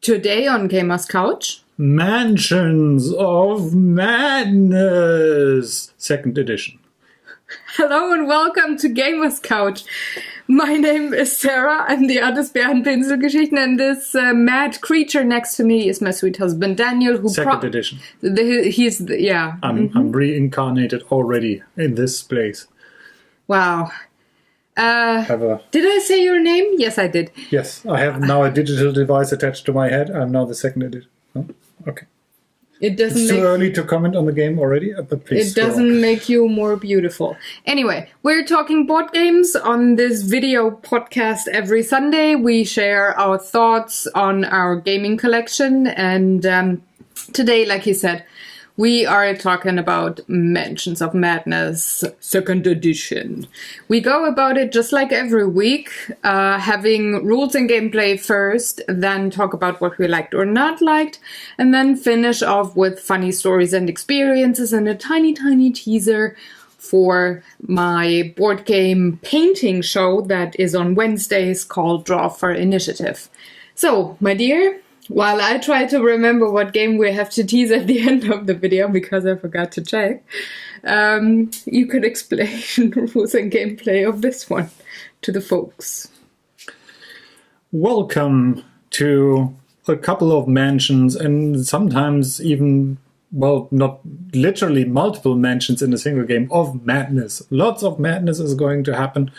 Today on Gamers Couch, Mansions of Madness, 2nd edition. Hello and welcome to Gamers Couch. My name is Sarah. I'm the artist behind Pinselgeschichten, and this mad creature next to me is my sweet husband Daniel. Who 2nd edition. I'm reincarnated already in this place. Wow. Did I say your name? Yes, I did. Yes, I have now a digital device attached to my head. I'm now the 2nd edition. Oh, okay. It's too early to comment on the game already, but please. It doesn't make you more beautiful. Anyway, we're talking board games on this video podcast every Sunday. We share our thoughts on our gaming collection, and today, like you said, we are talking about Mansions of Madness, 2nd edition. We go about it just like every week, having rules and gameplay first, then talk about what we liked or not liked, and then finish off with funny stories and experiences and a tiny, tiny teaser for my board game painting show that is on Wednesdays called Draw for Initiative. So, my dear, while I try to remember what game we have to tease at the end of the video, because I forgot to check, you could explain the rules and gameplay of this one to the folks. Welcome to a couple of mansions, and sometimes even, well, not literally multiple mansions in a single game of madness. Lots of madness is going to happen.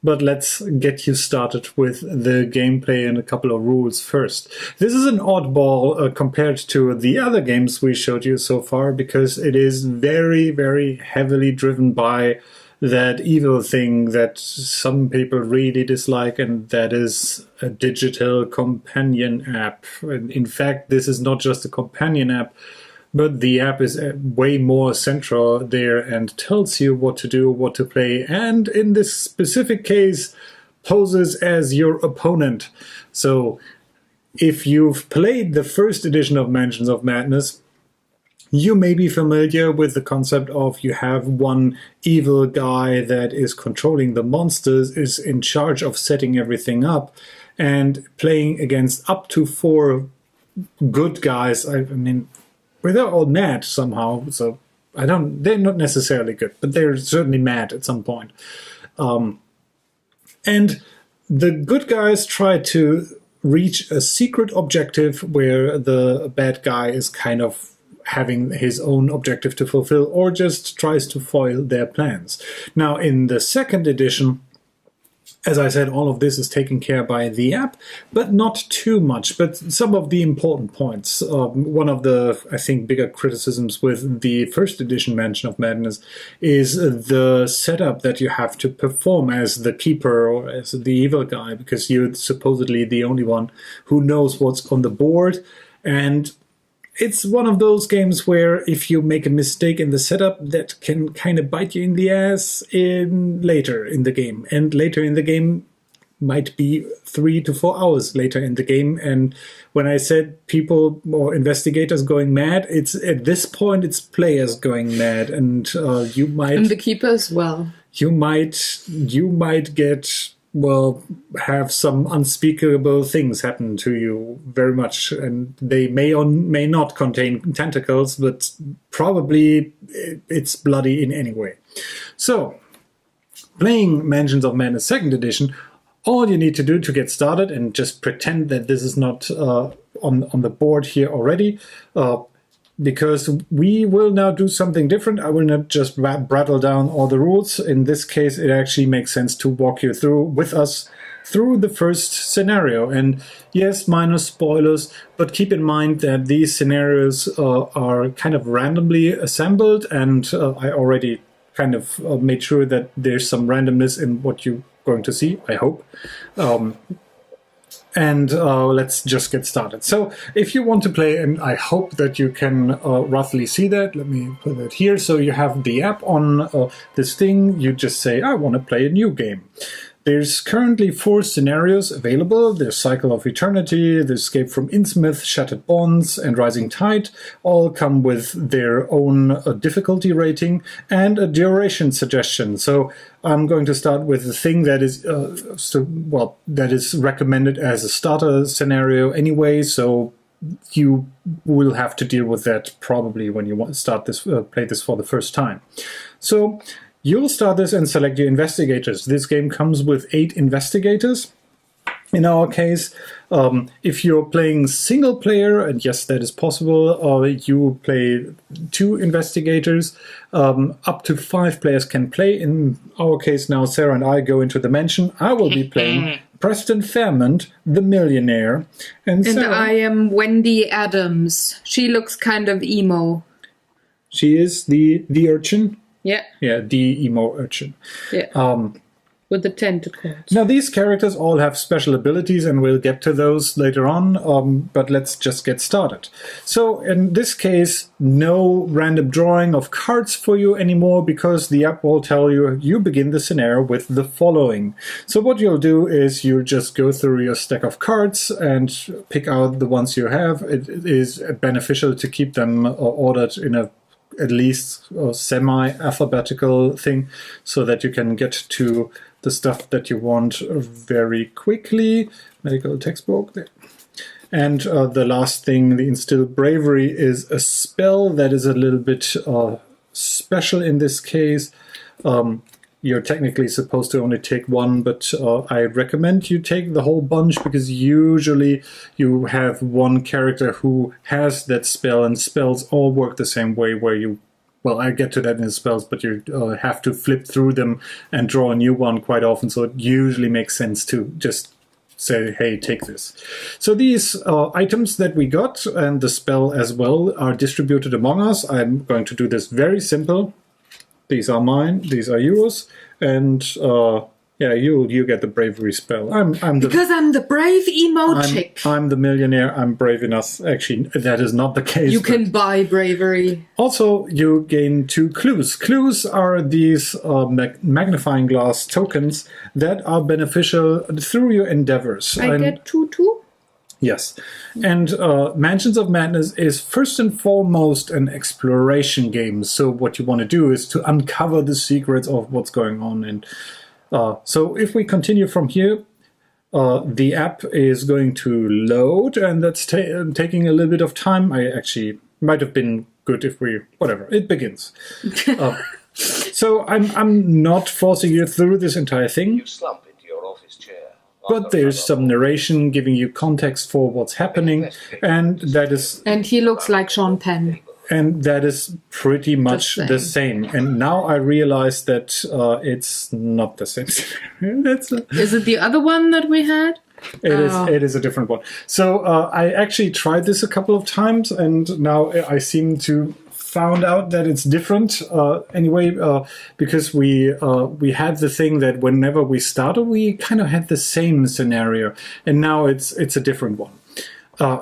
But let's get you started with the gameplay and a couple of rules first. This is an oddball compared to the other games we showed you so far, because it is very, very heavily driven by that evil thing that some people really dislike, and that is a digital companion app. In fact, this is not just a companion app, but the app is way more central there and tells you what to do, what to play, and in this specific case, poses as your opponent. So if you've played the 1st edition of Mansions of Madness, you may be familiar with the concept of you have one evil guy that is controlling the monsters, is in charge of setting everything up, and playing against up to 4 good guys. I mean, they're all mad somehow, so they're not necessarily good, but they're certainly mad at some point. And the good guys try to reach a secret objective where the bad guy is kind of having his own objective to fulfill, or just tries to foil their plans. Now, in the 2nd edition, as I said, all of this is taken care by the app, but not too much. But some of the important points. One of the, I think, bigger criticisms with the 1st edition Mansion of Madness is the setup that you have to perform as the keeper or as the evil guy, because you're supposedly the only one who knows what's on the board. And it's one of those games where if you make a mistake in the setup, that can kind of bite you in the ass later in the game. And later in the game might be 3 to 4 hours later in the game. And when I said people or investigators going mad, it's at this point it's players going mad, and you might, and the keeper as well. You might get, well, have some unspeakable things happen to you very much, and they may or may not contain tentacles, but probably it's bloody in any way. So, playing Mansions of Madness 2nd edition, all you need to do to get started, and just pretend that this is not on the board here already, because we will now do something different. I will not just rattle down all the rules. In this case, it actually makes sense to walk you through with us through the first scenario. And yes, minor spoilers, but keep in mind that these scenarios are kind of randomly assembled, and I already kind of made sure that there's some randomness in what you're going to see, I hope. And let's just get started. So if you want to play, and I hope that you can roughly see that, let me put it here. So you have the app on this thing. You just say, I want to play a new game. There's currently 4 scenarios available. There's Cycle of Eternity, the Escape from Innsmouth, Shattered Bonds, and Rising Tide. All come with their own difficulty rating and a duration suggestion. So I'm going to start with the thing that is that is recommended as a starter scenario anyway. So you will have to deal with that probably when you start this play this for the first time. So you'll start this and select your investigators. This game comes with 8 investigators. In our case, if you're playing single player, and yes, that is possible, you play 2 investigators. Up to 5 players can play. In our case now, Sarah and I go into the mansion. I will be playing Preston Fairmont, the millionaire. And Sarah, I am Wendy Adams. She looks kind of emo. She is the urchin. Yeah. Yeah, the emo urchin. Yeah. With the tentacles. Now, these characters all have special abilities, and we'll get to those later on, but let's just get started. So, in this case, no random drawing of cards for you anymore, because the app will tell you, you begin the scenario with the following. So what you'll do is you just go through your stack of cards and pick out the ones you have. It is beneficial to keep them ordered in a at least a semi-alphabetical thing, so that you can get to the stuff that you want very quickly. Medical textbook there. And the last thing, the Instill Bravery, is a spell that is a little bit special in this case. You're technically supposed to only take 1, but I recommend you take the whole bunch, because usually you have one character who has that spell, and spells all work the same way, where you, well, I get to that in spells, but you have to flip through them and draw a new one quite often, so it usually makes sense to just say, hey, take this. So these items that we got, and the spell as well, are distributed among us. I'm going to do this very simple. These are mine, these are yours, and yeah, you get the bravery spell. I'm the brave emo chick. I'm the millionaire. I'm brave enough. Actually, that is not the case. You can buy bravery. Also, you gain 2 clues. Clues are these magnifying glass tokens that are beneficial through your endeavors. I get 2 too? Yes. And Mansions of Madness is first and foremost an exploration game. So what you want to do is to uncover the secrets of what's going on. And so if we continue from here, the app is going to load, and that's taking a little bit of time. I actually might have been good if we, whatever, it begins. So I'm not forcing you through this entire thing. You slump into your office chair. But there's some narration giving you context for what's happening, and that is... And he looks like Sean Penn. And that is pretty much the same. And now I realize that it's not the same. Is it the other one that we had? It is a different one. So I actually tried this a couple of times, and now I seem to found out that it's different anyway, because we had the thing that whenever we started, we kind of had the same scenario, and now it's a different one.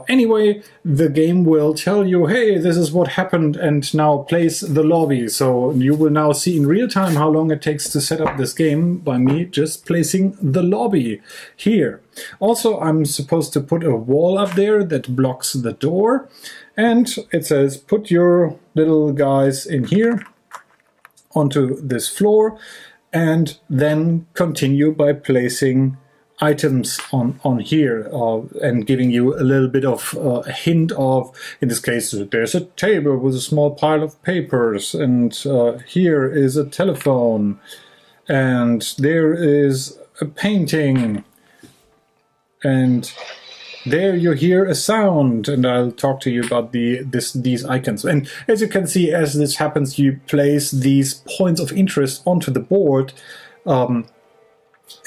Anyway, the game will tell you, hey, this is what happened, and now place the lobby. So you will now see in real time how long it takes to set up this game by me just placing the lobby here. Also, I'm supposed to put a wall up there that blocks the door. And it says, put your little guys in here onto this floor, and then continue by placing items on here, and giving you a little bit of a hint of, in this case, there's a table with a small pile of papers, and here is a telephone, and there is a painting, and there you hear a sound, and I'll talk to you about these icons. And as you can see, as this happens, you place these points of interest onto the board,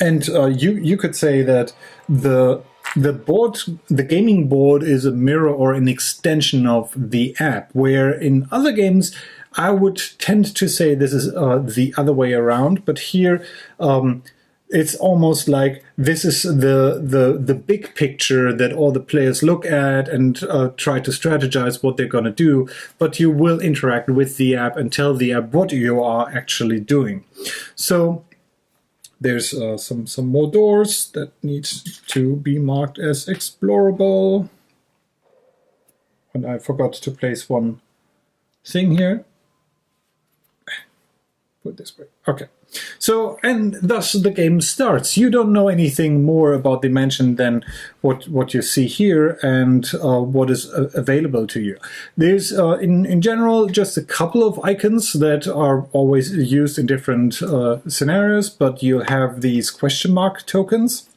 and you could say that the gaming board is a mirror or an extension of the app, where in other games I would tend to say this is the other way around, but here it's almost like this is the big picture that all the players look at and try to strategize what they're going to do, but you will interact with the app and tell the app what you are actually doing. So There's some more doors that need to be marked as explorable. And I forgot to place one thing here. Put it this way. Okay. So, and thus the game starts. You don't know anything more about the mansion than what you see here and what is available to you. There's, in general, just a couple of icons that are always used in different scenarios, but you'll have these question mark tokens.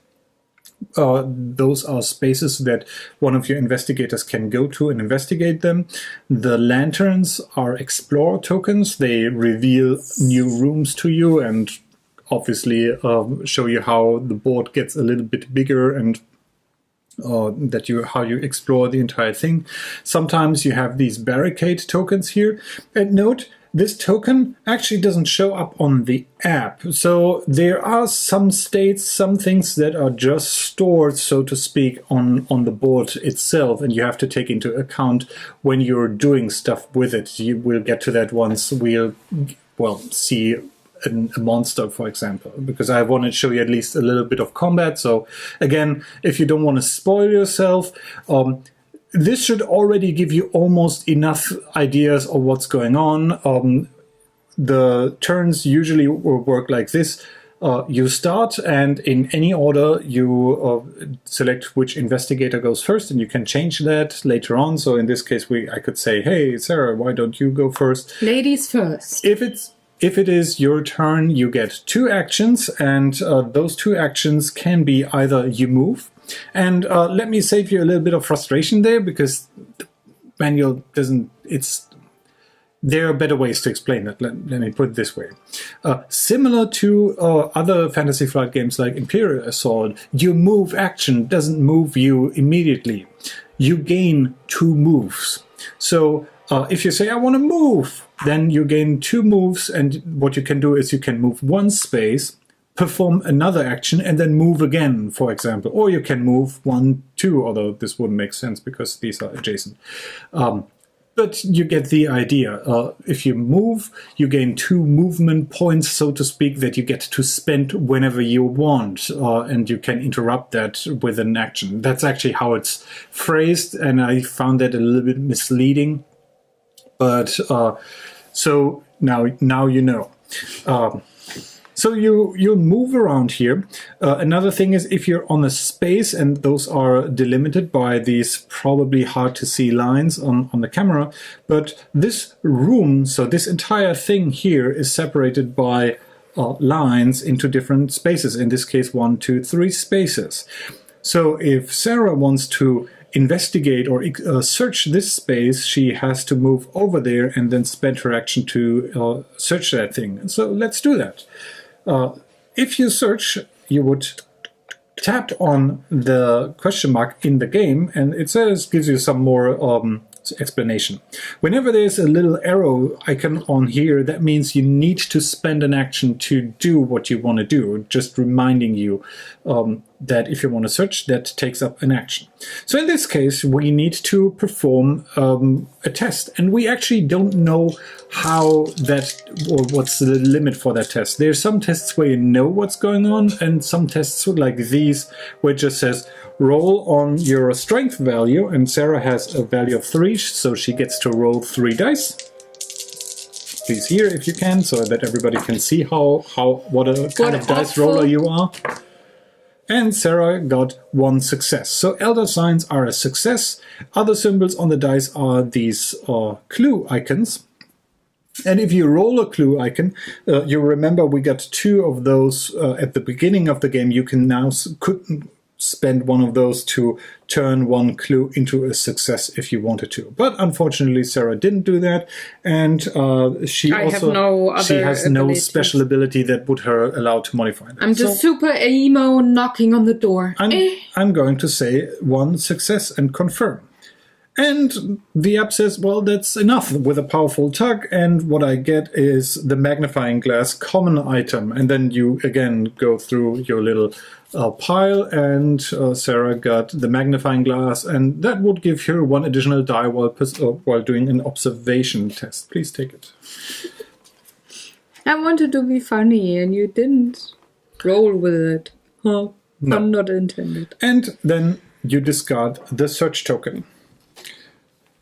Those are spaces that one of your investigators can go to and investigate them. The lanterns are explore tokens. They reveal new rooms to you and obviously show you how the board gets a little bit bigger and how you explore the entire thing. Sometimes you have these barricade tokens here. And note, this token actually doesn't show up on the app. So there are some states, some things that are just stored, so to speak, on the board itself, and you have to take into account when you're doing stuff with it. You will get to that once we'll see a monster, for example, because I want to show you at least a little bit of combat. So again, if you don't want to spoil yourself, this should already give you almost enough ideas of what's going on. The turns usually work like this. You start, and in any order, you select which investigator goes first, and you can change that later on. So in this case, I could say, hey, Sarah, why don't you go first? Ladies first. If it is your turn, you get 2 actions, and those 2 actions can be either you move, and let me save you a little bit of frustration there, because the manual doesn't, there are better ways to explain it. Let me put it this way. Similar to other Fantasy Flight games like Imperial Assault, your move action doesn't move you immediately. You gain 2 moves. So if you say, I want to move, then you gain 2 moves, and what you can do is you can move 1 space, perform another action, and then move again, for example. Or you can move 1, 2, although this wouldn't make sense because these are adjacent. But you get the idea. If you move, you gain 2 movement points, so to speak, that you get to spend whenever you want, and you can interrupt that with an action. That's actually how it's phrased, and I found that a little bit misleading. But so now you know. So you'll move around here. Another thing is if you're on a space, and those are delimited by these probably hard to see lines on the camera, but this room, so this entire thing here is separated by lines into different spaces. In this case, 1, 2, 3 spaces. So if Sarah wants to investigate or search this space, she has to move over there and then spend her action to search that thing. So let's do that. If you search, you would tap on the question mark in the game, and it gives you some more explanation. Whenever there's a little arrow icon on here, that means you need to spend an action to do what you want to do, just reminding you that if you want to search, that takes up an action. So in this case, we need to perform a test, and we actually don't know how that, or what's the limit for that test. There's some tests where you know what's going on, and some tests like these, where it just says, roll on your strength value, and Sarah has a value of 3, so she gets to roll 3 dice. Please here if you can, so that everybody can see what a kind of dice roller you are. And Sarah got 1 success. So elder signs are a success. Other symbols on the dice are these clue icons. And if you roll a clue icon, you remember we got 2 of those at the beginning of the game. You can now spend 1 of those to turn 1 clue into a success if you wanted to. But unfortunately, Sarah didn't do that, and she has no special ability that would her allow to modify that. I'm just super emo knocking on the door. I'm going to say 1 success and confirm. And the app says, well, that's enough with a powerful tug, and what I get is the magnifying glass common item. And then you again go through your little pile, and Sarah got the magnifying glass, and that would give her 1 additional die while doing an observation test. Please take it. I wanted to be funny, and you didn't. Roll with it. Huh. No. Pun not intended. And then you discard the search token.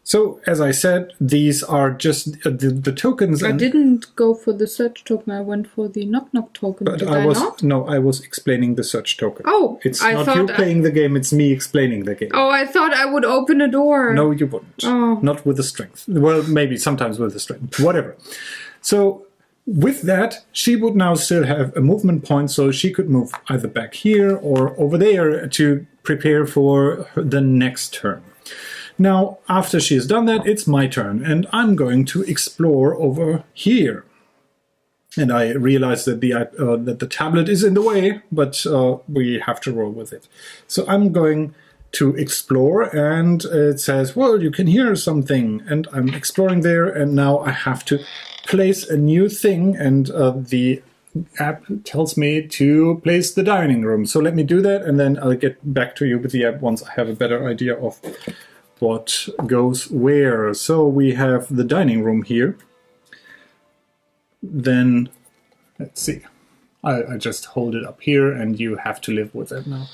So, as I said, these are just the tokens. I didn't go for the search token. I went for the knock-knock token. But Did I not? No, I was explaining the search token. Oh, It's I not thought you playing the game, it's me explaining the game. Oh, I thought I would open a door. No, you wouldn't. Oh. Not with the strength. Well, maybe sometimes with the strength. Whatever. So, with that, she would now still have a movement point, so she could move either back here or over there to prepare for the next turn. Now, after she has done that, it's my turn, and I'm going to explore over here. And I realize that the tablet is in the way, but we have to roll with it. So I'm going to explore, and it says, well, you can hear something, and I'm exploring there, and now I have to place a new thing, and the app tells me to place the dining room. So let me do that, and then I'll get back to you with the app once I have a better idea of what goes where. So we have the dining room here. Then, let's see. I just hold it up here, and you have to live with it now.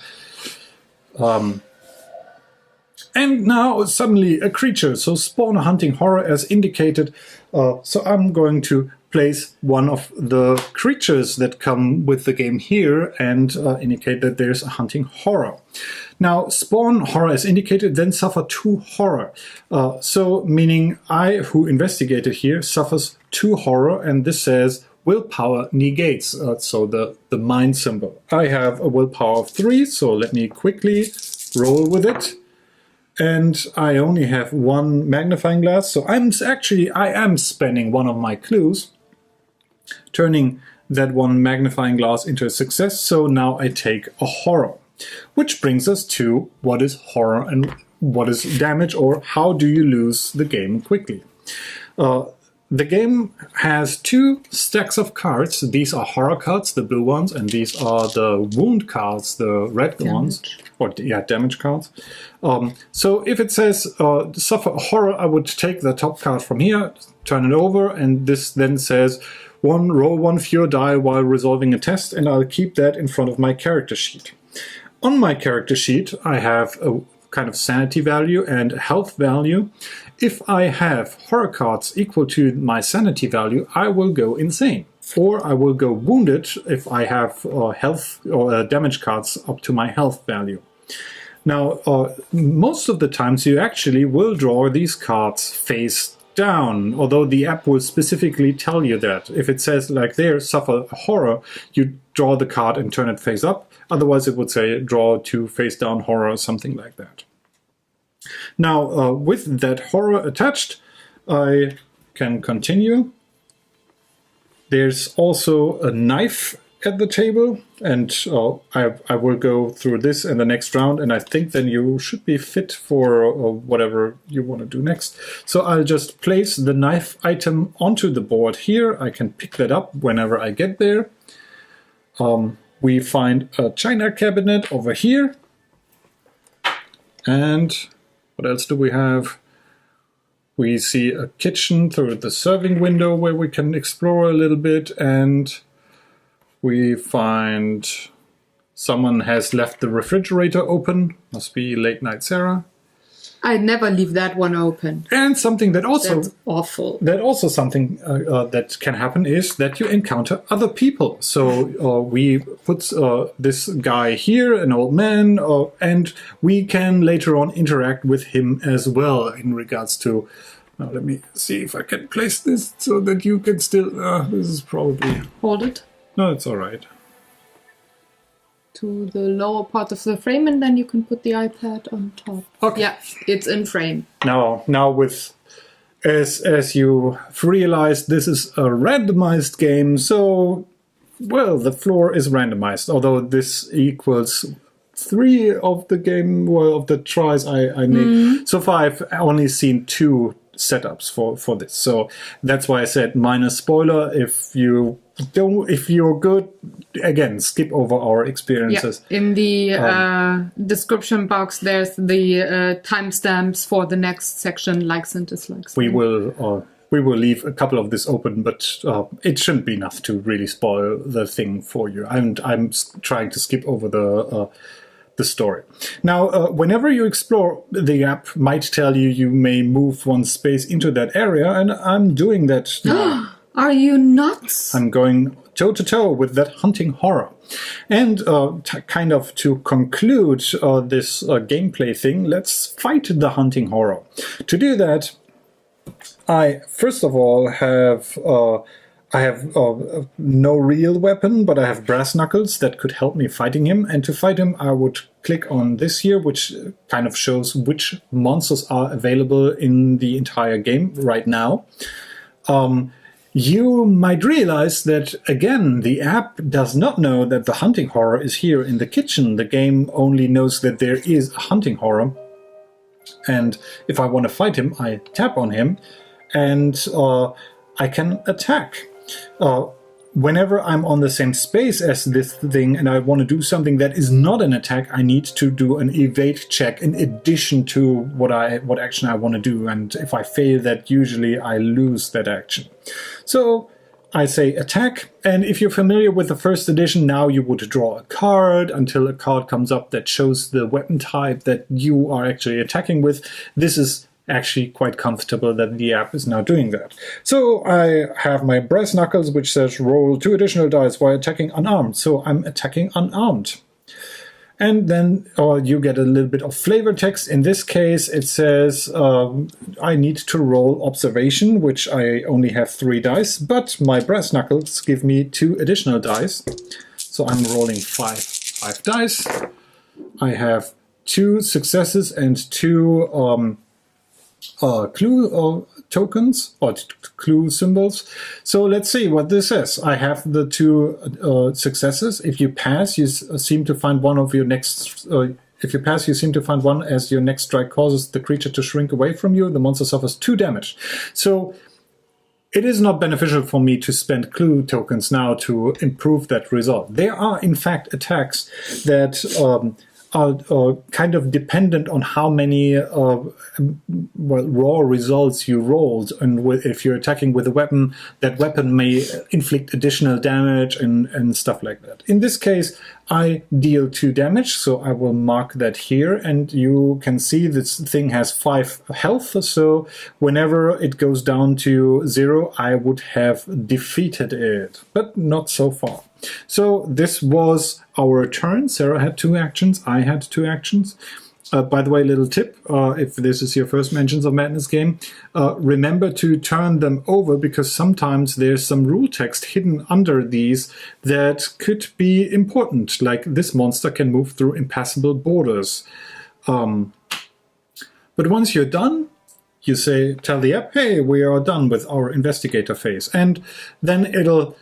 And now suddenly a creature. So spawn a hunting horror as indicated. So I'm going to place one of the creatures that come with the game here and indicate that there's a hunting horror. Now, spawn horror as indicated, then suffer 2 horror. So meaning I, who investigated here, suffers 2 horror, and this says willpower negates. So the mind symbol. I have a willpower of 3, so let me quickly roll with it. And I only have 1 magnifying glass, so I am spending one of my clues, turning that 1 magnifying glass into a success, so now I take a horror. Which brings us to what is horror and what is damage, or how do you lose the game quickly. The game has 2 stacks of cards. These are horror cards, the blue ones, and these are the wound cards, the red ones. Or damage cards. So if it says suffer a horror, I would take the top card from here, turn it over, and this then says roll 1 fewer die while resolving a test, and I'll keep that in front of my character sheet. On my character sheet, I have a kind of sanity value and health value. If I have horror cards equal to my sanity value, I will go insane. Or I will go wounded if I have health or damage cards up to my health value. Now, most of the times you actually will draw these cards face down, although the app will specifically tell you that. If it says like there, suffer horror, you draw the card and turn it face up. Otherwise it would say draw to face down horror or something like that. Now, with that horror attached, I can continue. There's also a knife at the table, and I will go through this in the next round, and I think then you should be fit for whatever you want to do next. So I'll just place the knife item onto the board here. I can pick that up whenever I get there. We find a china cabinet over here. And what else do we have? We see a kitchen through the serving window where we can explore a little bit, and we find someone has left the refrigerator open. Must be late night Sarah. I never leave that one open. And something that also That's awful. Something that can happen is that you encounter other people. So we put this guy here, an old man, and we can later on interact with him as well in regards to. Now let me see if I can place this so that you can still. This is probably Hold it no, it's all right. to the lower part of the frame, and then you can put the iPad on top. Okay. Yeah, it's in frame. Now with as you realize, this is a randomized game, so well the floor is randomized. Although this equals 3 of the game, of the tries I made so far. I've only seen 2 setups for this, so that's why I said minor spoiler. If you're good, again, skip over our experiences. Yeah. In the description box, there's the timestamps for the next section, likes and dislikes. We will we will leave a couple of this open, but it shouldn't be enough to really spoil the thing for you. I'm trying to skip over the story. Now, whenever you explore, the app might tell you you may move one space into that area, and I'm doing that now. Are you nuts? I'm going toe-to-toe with that hunting horror. And kind of to conclude this gameplay thing, let's fight the hunting horror. To do that, I first of all have no real weapon, but I have brass knuckles that could help me fighting him. And to fight him, I would click on this here, which kind of shows which monsters are available in the entire game right now. You might realize that, again, the app does not know that the hunting horror is here in the kitchen. The game only knows that there is a hunting horror. And if I want to fight him, I tap on him and I can attack. Whenever I'm on the same space as this thing and I want to do something that is not an attack, I need to do an evade check in addition to what action I want to do. And if I fail that, usually I lose that action. So I say attack, and if you're familiar with the first edition, now you would draw a card until a card comes up that shows the weapon type that you are actually attacking with. This is actually quite comfortable that the app is now doing that. So I have my brass knuckles, which says roll 2 additional dice while attacking unarmed. So I'm attacking unarmed. And then you get a little bit of flavor text. In this case, it says I need to roll observation, which I only have 3 dice, but my brass knuckles give me 2 additional dice. So I'm rolling 5 dice. I have 2 successes and 2 clue tokens or clue symbols. So let's see what this is. I have the 2 successes. If you pass, you seem to find one of your next. If you pass, you seem to find one as your next strike causes the creature to shrink away from you. The monster suffers 2 damage. So it is not beneficial for me to spend clue tokens now to improve that result. There are, in fact, attacks that are kind of dependent on how many raw results you rolled, and if you're attacking with a weapon, that weapon may inflict additional damage and stuff like that. In this case, I deal 2 damage, so I will mark that here, and you can see this thing has 5 health, so whenever it goes down to 0, I would have defeated it, but not so far. So this was our turn. Sarah had 2 actions, I had 2 actions. By the way, little tip, if this is your first Mansions of Madness game, remember to turn them over, because sometimes there's some rule text hidden under these that could be important, like this monster can move through impassable borders. But once you're done, you tell the app, hey, we are done with our investigator phase. And then it'll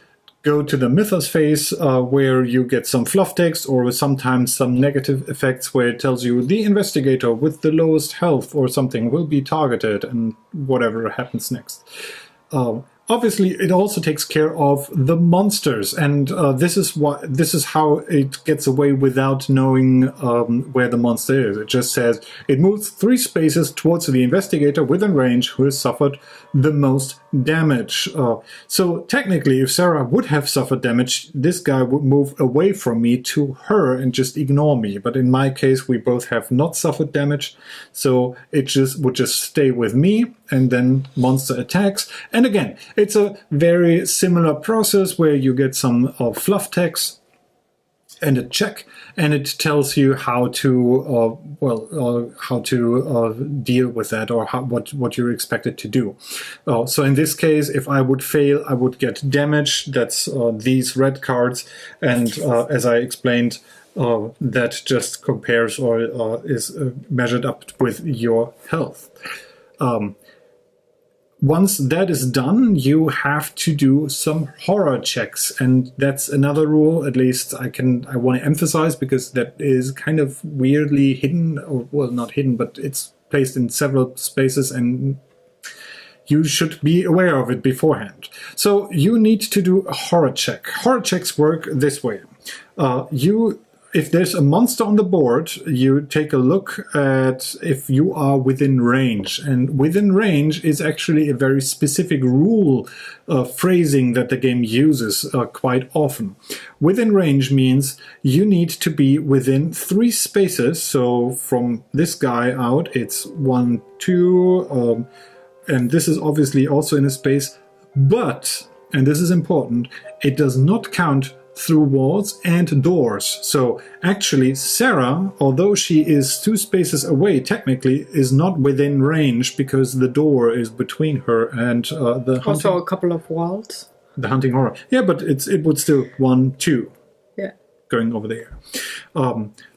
go to the mythos phase, where you get some fluff text or sometimes some negative effects where it tells you the investigator with the lowest health or something will be targeted and whatever happens next. Obviously, it also takes care of the monsters, and this is how it gets away without knowing where the monster is. It just says it moves 3 spaces towards the investigator within range who has suffered the most damage. So technically, if Sarah would have suffered damage, this guy would move away from me to her and just ignore me. But in my case, we both have not suffered damage, so it would just stay with me, and then monster attacks. And again, it's a very similar process where you get some fluff text and a check, and it tells you how to deal with that, or what you're expected to do. So in this case, if I would fail, I would get damage. That's these red cards, and as I explained, that just compares or is measured up with your health. Once that is done, you have to do some horror checks, and that's another rule, at least I want to emphasize, because that is kind of weirdly hidden, or well, not hidden, but it's placed in several spaces, and you should be aware of it beforehand. So you need to do a horror check. Horror checks work this way. You if there's a monster on the board, you take a look at if you are within range. And within range is actually a very specific rule phrasing that the game uses quite often. Within range means you need to be within 3 spaces. So from this guy out, it's 1, 2, and this is obviously also in a space. But, and this is important, it does not count through walls and doors. So actually Sarah, although she is 2 spaces away, technically is not within range because the door is between her and the Also a couple of walls. the hunting horror. Yeah, but it would still 1, 2 Yeah. going over there.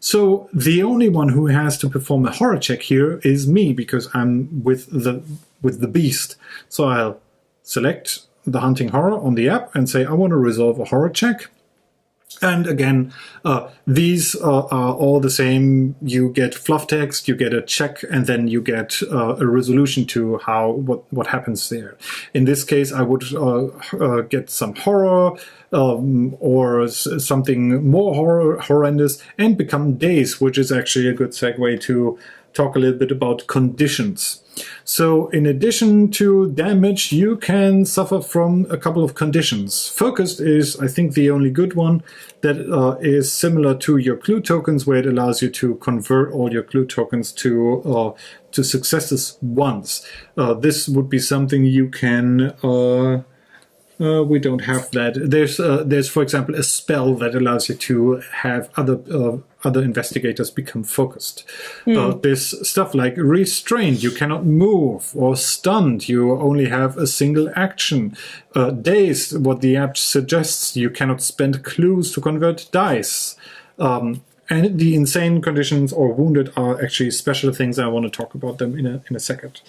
So the only one who has to perform a horror check here is me because I'm with the beast. So I'll select the hunting horror on the app and say I want to resolve a horror check. And again, these are all the same. You get fluff text, you get a check, and then you get a resolution to what happens there. In this case, I would get some horror or something more horrendous and become dazed, which is actually a good segue to talk a little bit about conditions. So in addition to damage, you can suffer from a couple of conditions. Focused is, I think, the only good one that is similar to your clue tokens, where it allows you to convert all your clue tokens to successes once. This would be something you can... we don't have that. There's, for example, a spell that allows you to have other investigators become focused. There's stuff like restrained, you cannot move, or stunned, you only have a single action. Dazed, what the app suggests, you cannot spend clues to convert dice. And the insane conditions or wounded are actually special things. I want to talk about them in a second.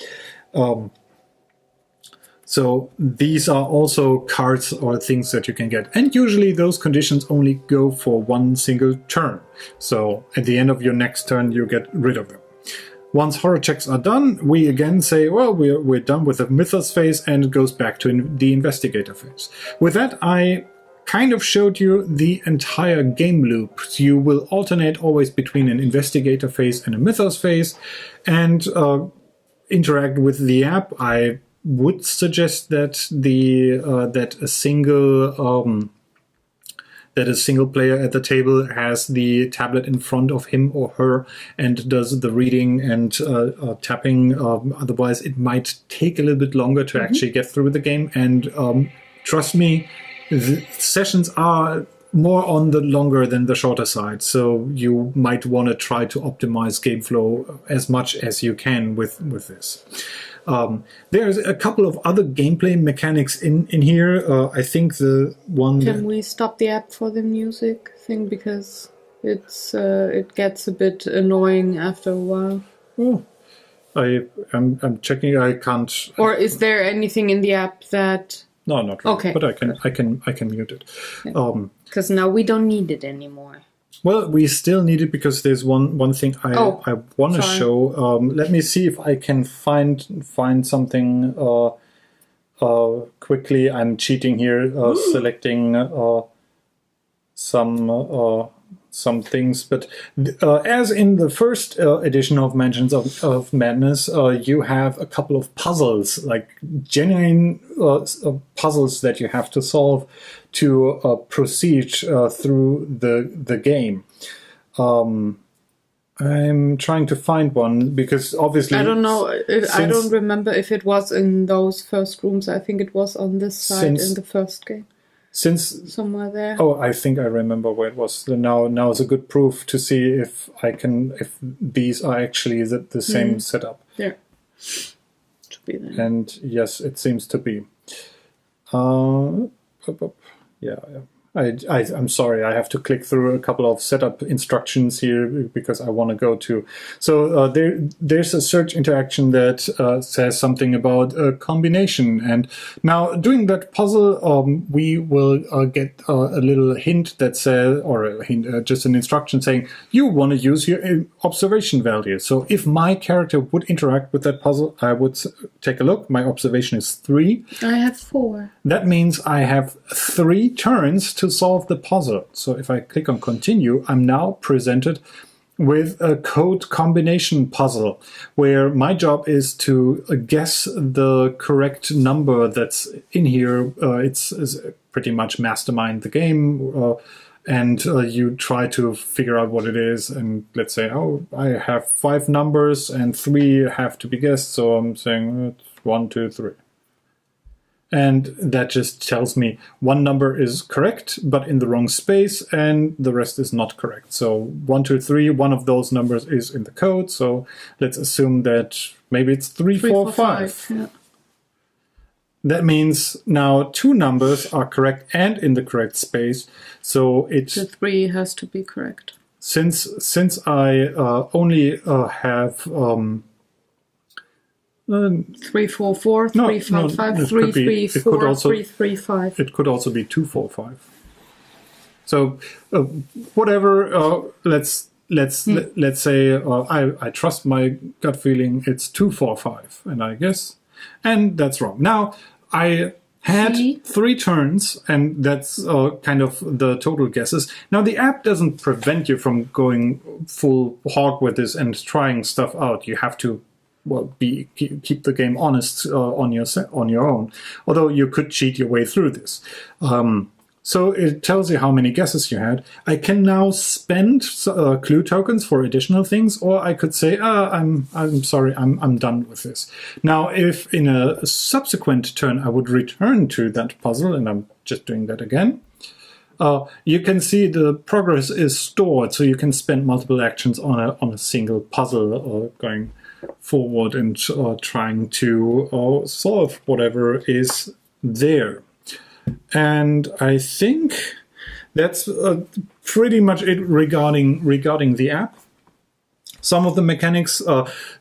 So these are also cards or things that you can get. And usually those conditions only go for 1 single turn. So at the end of your next turn, you get rid of them. Once horror checks are done, we again say, well, we're done with the mythos phase, and it goes back to the investigator phase. With that, I kind of showed you the entire game loop. You will alternate always between an investigator phase and a mythos phase, and interact with the app. I would suggest that that a single player at the table has the tablet in front of him or her and does the reading and tapping. Otherwise, it might take a little bit longer to actually get through the game. And trust me, the sessions are more on the longer than the shorter side. So you might want to try to optimize game flow as much as you can with this. There's a couple of other gameplay mechanics in here. I think the one... Can we stop the app for the music thing? Because it gets a bit annoying after a while. Oh, I'm checking. I can't... Or is there anything in the app that... No, not really. Okay. But I can mute it. Because now we don't need it anymore. Well, we still need it because there's one thing I want to show. Let me see if I can find something quickly. I'm cheating here, selecting some things. But as in the first edition of Mansions of Madness, you have a couple of puzzles, like genuine puzzles that you have to solve to proceed through the game. I'm trying to find one because obviously... I don't know. I don't remember if it was in those first rooms. I think it was on this side in the first game. Somewhere there. Oh, I think I remember where it was. Now is a good proof to see if these are actually the same setup. Yeah. Should be there. And yes, it seems to be. Yeah. I'm sorry, I have to click through a couple of setup instructions here because I want to go to... So there's a search interaction that says something about a combination. And now doing that puzzle, we will get a little hint that says, or a hint, just an instruction saying, you want to use your observation value. So if my character would interact with that puzzle, I would take a look. My observation is 3. I have 4. That means I have 3 turns to to solve the puzzle. So if I click on continue, I'm now presented with a code combination puzzle where my job is to guess the correct number that's in here. It's pretty much mastermind the game, and you try to figure out what it is. And let's say, oh, I have 5 numbers and 3 have to be guessed. So I'm saying it's 1, 2, 3. And that just tells me one number is correct, but in the wrong space, and the rest is not correct. So 1, 2, 3, one of those numbers is in the code. So let's assume that maybe it's 3, 4, 5. Yeah. That means now 2 numbers are correct and in the correct space. So The 3 has to be correct. since I only have 3, 4, 4, 3, 5, 5, 3, 3, 4, 3, 3, 5. It could also be 2, 4, 5. So whatever. Let's say I trust my gut feeling. It's 2, 4, 5, and I guess, and that's wrong. Now I had 3 turns, and that's kind of the total guesses. Now the app doesn't prevent you from going full hog with this and trying stuff out. You have to keep the game honest on your own. Although you could cheat your way through this. So it tells you how many guesses you had. I can now spend clue tokens for additional things, or I could say, I'm sorry, I'm done with this. Now, if in a subsequent turn I would return to that puzzle, and I'm just doing that again, you can see the progress is stored, so you can spend multiple actions on a single puzzle, or going forward and trying to solve whatever is there. And I think that's pretty much it regarding the app. Some of the mechanics,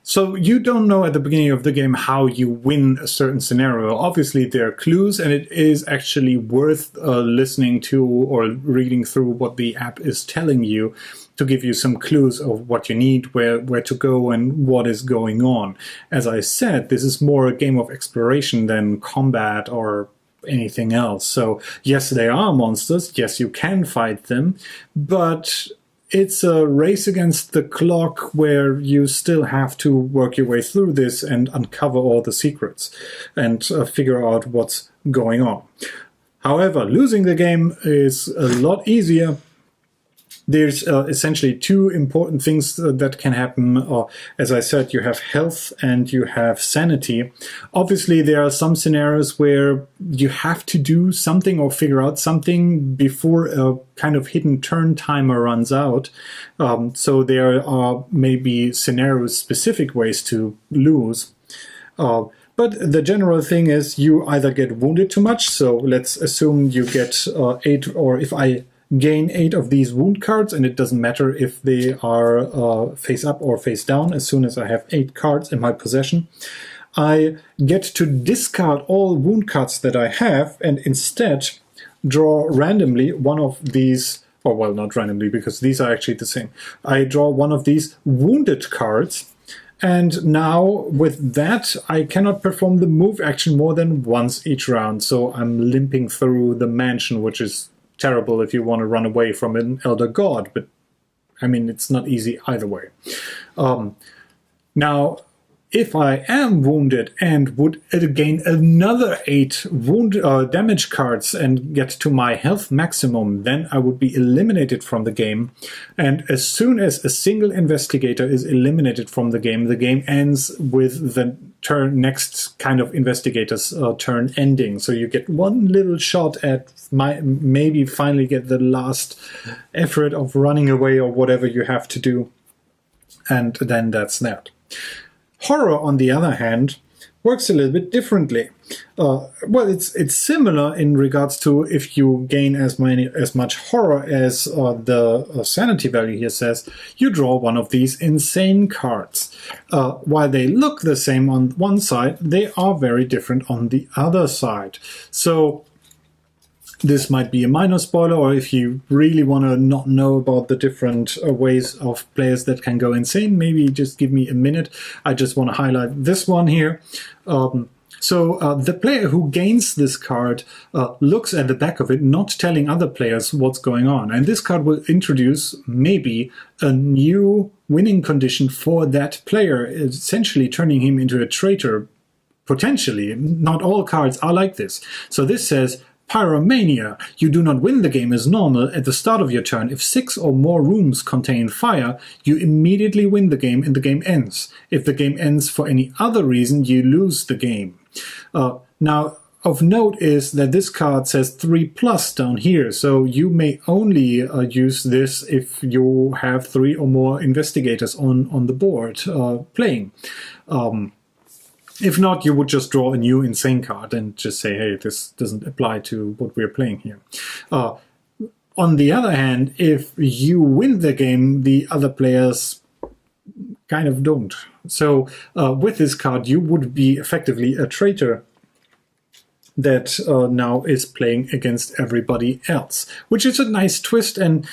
so you don't know at the beginning of the game how you win a certain scenario. Obviously, there are clues, and it is actually worth listening to or reading through what the app is telling you to give you some clues of what you need, where to go, and what is going on. As I said, this is more a game of exploration than combat or anything else. So yes, there are monsters. Yes, you can fight them, but it's a race against the clock where you still have to work your way through this and uncover all the secrets and figure out what's going on. However, losing the game is a lot easier. There's essentially 2 important things that can happen. As I said, you have health and you have sanity. Obviously, there are some scenarios where you have to do something or figure out something before a kind of hidden turn timer runs out. So there are maybe scenario-specific ways to lose. But the general thing is you either get wounded too much. So let's assume you get 8, or if I gain 8 of these wound cards, and it doesn't matter if they are face up or face down. As soon as I have 8 cards in my possession, I get to discard all wound cards that I have and instead draw randomly one of these, or well, not randomly because these are actually the same. I draw one of these wounded cards, and now with that I cannot perform the move action more than once each round. So I'm limping through the mansion, which is terrible if you want to run away from an elder god, but I mean, it's not easy either way. Now, if I am wounded and would gain another 8 damage cards and get to my health maximum, then I would be eliminated from the game. And as soon as a single investigator is eliminated from the game ends with the next kind of investigator's turn ending. So you get one little shot at maybe finally get the last effort of running away or whatever you have to do. And then that's that. Horror, on the other hand, works a little bit differently. Well, it's similar in regards to if you gain as much horror as the sanity value here says, you draw one of these insane cards. While they look the same on one side, they are very different on the other side. So this might be a minor spoiler, or if you really want to not know about the different ways of players that can go insane, maybe just give me a minute. I just want to highlight this one here. So the player who gains this card looks at the back of it, not telling other players what's going on. And this card will introduce maybe a new winning condition for that player, essentially turning him into a traitor, potentially. Not all cards are like this. So this says, Pyromania. You do not win the game as normal at the start of your turn. If 6 or more rooms contain fire, you immediately win the game and the game ends. If the game ends for any other reason, you lose the game. Now, of note is that this card says 3+ down here, so you may only use this if you have 3 or more investigators on the board playing. If not, you would just draw a new insane card and just say, hey, this doesn't apply to what we're playing here. On the other hand, if you win the game, the other players kind of don't. So with this card, you would be effectively a traitor that now is playing against everybody else, which is a nice twist. And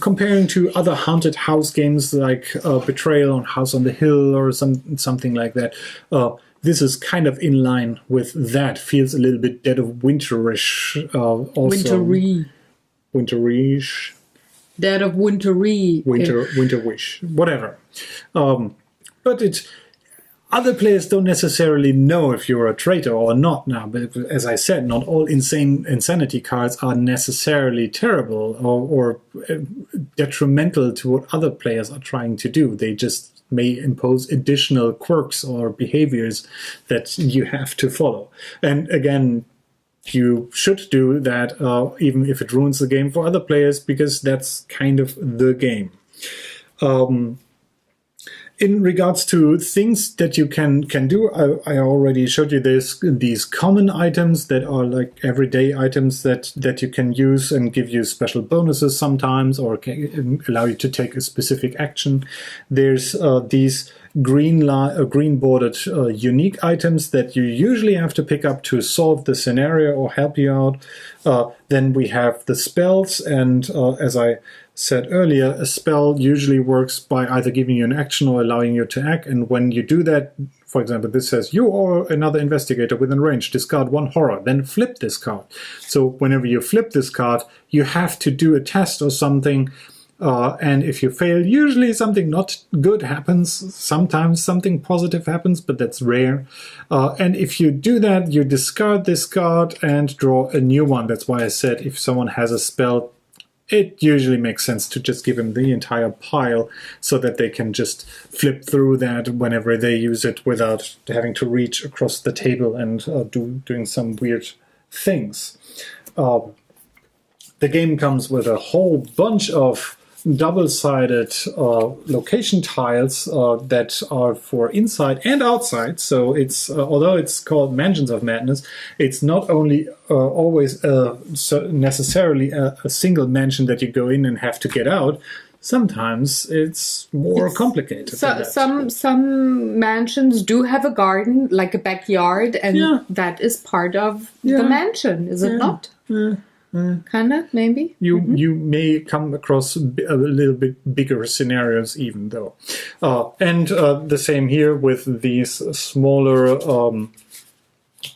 comparing to other haunted house games like Betrayal on House on the Hill or something like that, this is kind of in line with that. Feels a little bit Dead of Winterish. Also. Winterish. Dead of Wintery. Winter Wish. Whatever. But other players don't necessarily know if you're a traitor or not now. But as I said, not all insanity cards are necessarily terrible or detrimental to what other players are trying to do. They just may impose additional quirks or behaviors that you have to follow. And again, you should do that even if it ruins the game for other players, because that's kind of the game. In regards to things that you can do, I already showed you these common items that are like everyday items that you can use and give you special bonuses sometimes, or can allow you to take a specific action. There's these green bordered unique items that you usually have to pick up to solve the scenario or help you out. Then we have the spells, and as I said earlier, a spell usually works by either giving you an action or allowing you to act. And when you do that, for example, this says you or another investigator within range discard 1 horror, then flip this card. So whenever you flip this card, you have to do a test or something. And if you fail, usually something not good happens. Sometimes something positive happens, but that's rare. And if you do that, you discard this card and draw a new one. That's why I said if someone has a spell, it usually makes sense to just give them the entire pile so that they can just flip through that whenever they use it without having to reach across the table and doing some weird things. The game comes with a whole bunch of double-sided location tiles that are for inside and outside. So it's although it's called Mansions of Madness, it's not only always necessarily a single mansion that you go in and have to get out. Sometimes it's more complicated. So, some mansions do have a garden, like a backyard, and that is part of the mansion, is it not? Kind of, maybe. You may come across a little bit bigger scenarios, even though. And the same here with these smaller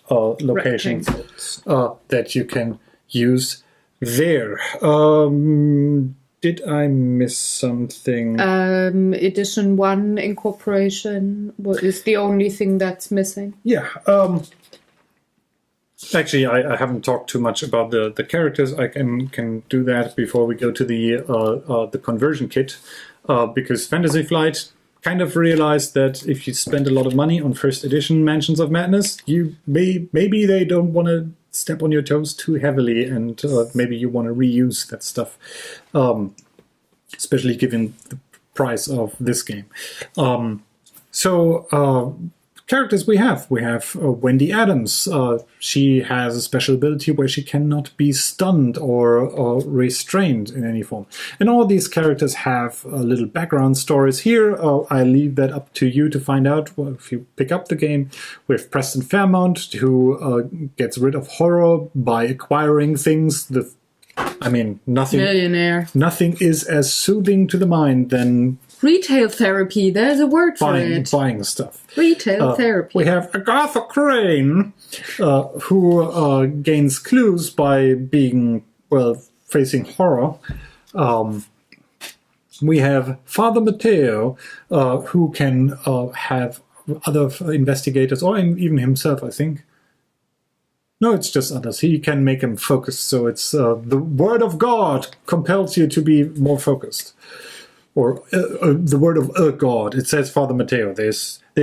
locations that you can use there. Did I miss something? Edition 1 incorporation is the only thing that's missing. Yeah. Actually, I haven't talked too much about the characters. I can do that before we go to the conversion kit, because Fantasy Flight kind of realized that if you spend a lot of money on first edition Mansions of Madness, maybe they don't want to step on your toes too heavily, and maybe you want to reuse that stuff, especially given the price of this game. Characters we have Wendy Adams. She has a special ability where she cannot be stunned or restrained in any form. And all these characters have little background stories here. I leave that up to you to find out if you pick up the game. We have Preston Fairmount, who gets rid of horror by acquiring things. Nothing. Millionaire. Nothing is as soothing to the mind than Retail therapy. There's a word for it. Buying stuff. Retail therapy. We have Agatha Crane, who gains clues by being, facing horror. We have Father Matteo, who can have other investigators, or even himself, I think. No, it's just others. He can make him focused, so it's the word of God compels you to be more focused. Or the word of a God. It says Father Matteo. It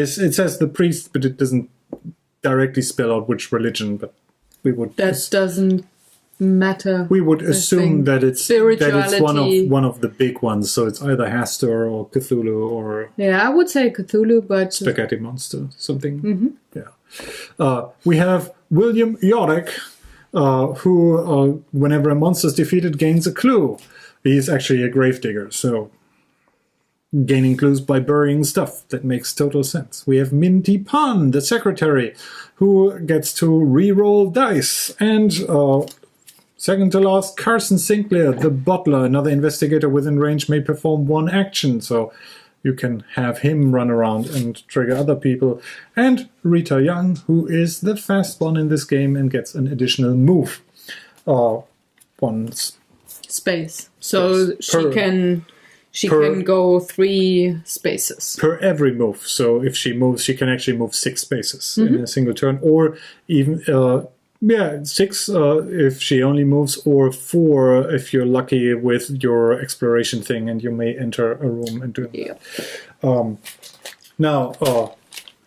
says the priest, but it doesn't directly spell out which religion. But we would doesn't matter. We would assume that it's spirituality. one of the big ones. So it's either Hastur or Cthulhu or I would say Cthulhu, but spaghetti monster something. Mm-hmm. Yeah. We have William Yorick, who whenever a monster is defeated gains a clue. He's actually a gravedigger, so gaining clues by burying stuff. That makes total sense. We have Minty Pan, the secretary, who gets to re-roll dice. And second to last, Carson Sinclair, the butler, another investigator within range, may perform one action. So you can have him run around and trigger other people. And Rita Young, who is the fast one in this game and gets an additional move. One space. So she can go 3 spaces. Per every move. So if she moves, she can actually move 6 spaces in a single turn. Or even, 6 if she only moves, or 4 if you're lucky with your exploration thing and you may enter a room and do that. Now,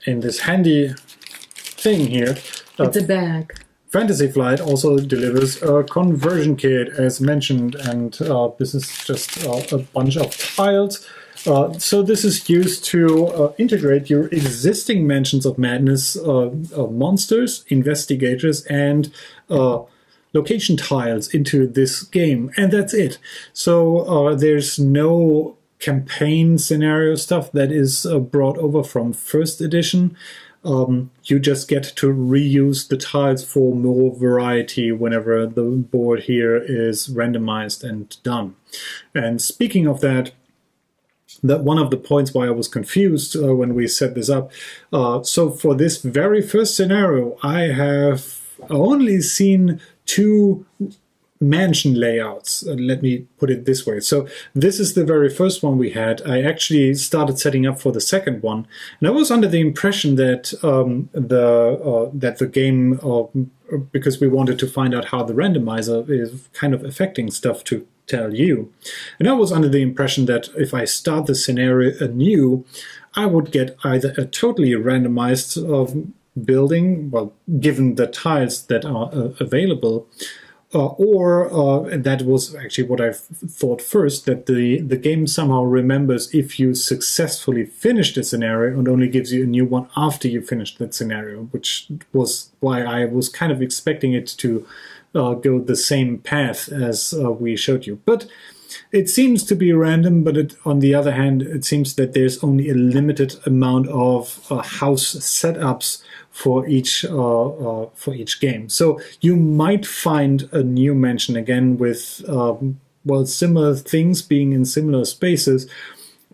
in this handy thing here... it's a bag. Fantasy Flight also delivers a conversion kit, as mentioned, and this is just a bunch of tiles. So this is used to integrate your existing Mansions of Madness monsters, investigators, and location tiles into this game, and that's it. So there's no campaign scenario stuff that is brought over from first edition. You just get to reuse the tiles for more variety whenever the board here is randomized and done. And speaking of that one of the points why I was confused when we set this up, so for this very first scenario, I have only seen 2 mansion layouts. Let me put it this way. So this is the very first one we had. I actually started setting up for the second one, and I was under the impression that the game, because we wanted to find out how the randomizer is kind of affecting stuff to tell you, and I was under the impression that if I start the scenario anew, I would get either a totally randomized building, given the tiles that are available, or that was actually what I thought first, that the game somehow remembers if you successfully finish the scenario and only gives you a new one after you finish that scenario, which was why I was kind of expecting it to go the same path as we showed you. But it seems to be random, but on the other hand, it seems that there's only a limited amount of house setups for each game. So you might find a new mansion again with similar things being in similar spaces,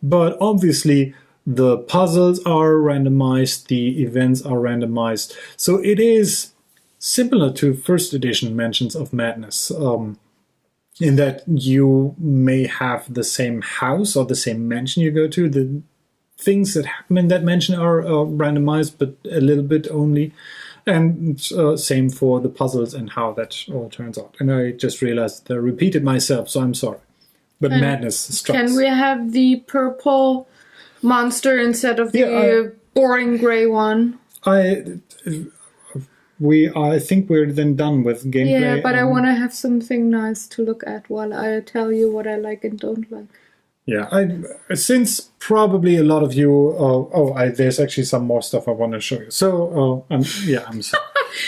but obviously the puzzles are randomized, the events are randomized. So it is similar to first edition Mansions of Madness, in that you may have the same house or the same mansion you go to. The things that happen in that mansion are randomized, but a little bit only. And same for the puzzles and how that all turns out. And I just realized that I repeated myself, so I'm sorry. But madness strikes. Can we have the purple monster instead of the boring gray one? I think we're then done with gameplay. Yeah, but I want to have something nice to look at while I tell you what I like and don't like. Yeah, since probably a lot of you... there's actually some more stuff I want to show you. So, I'm sorry.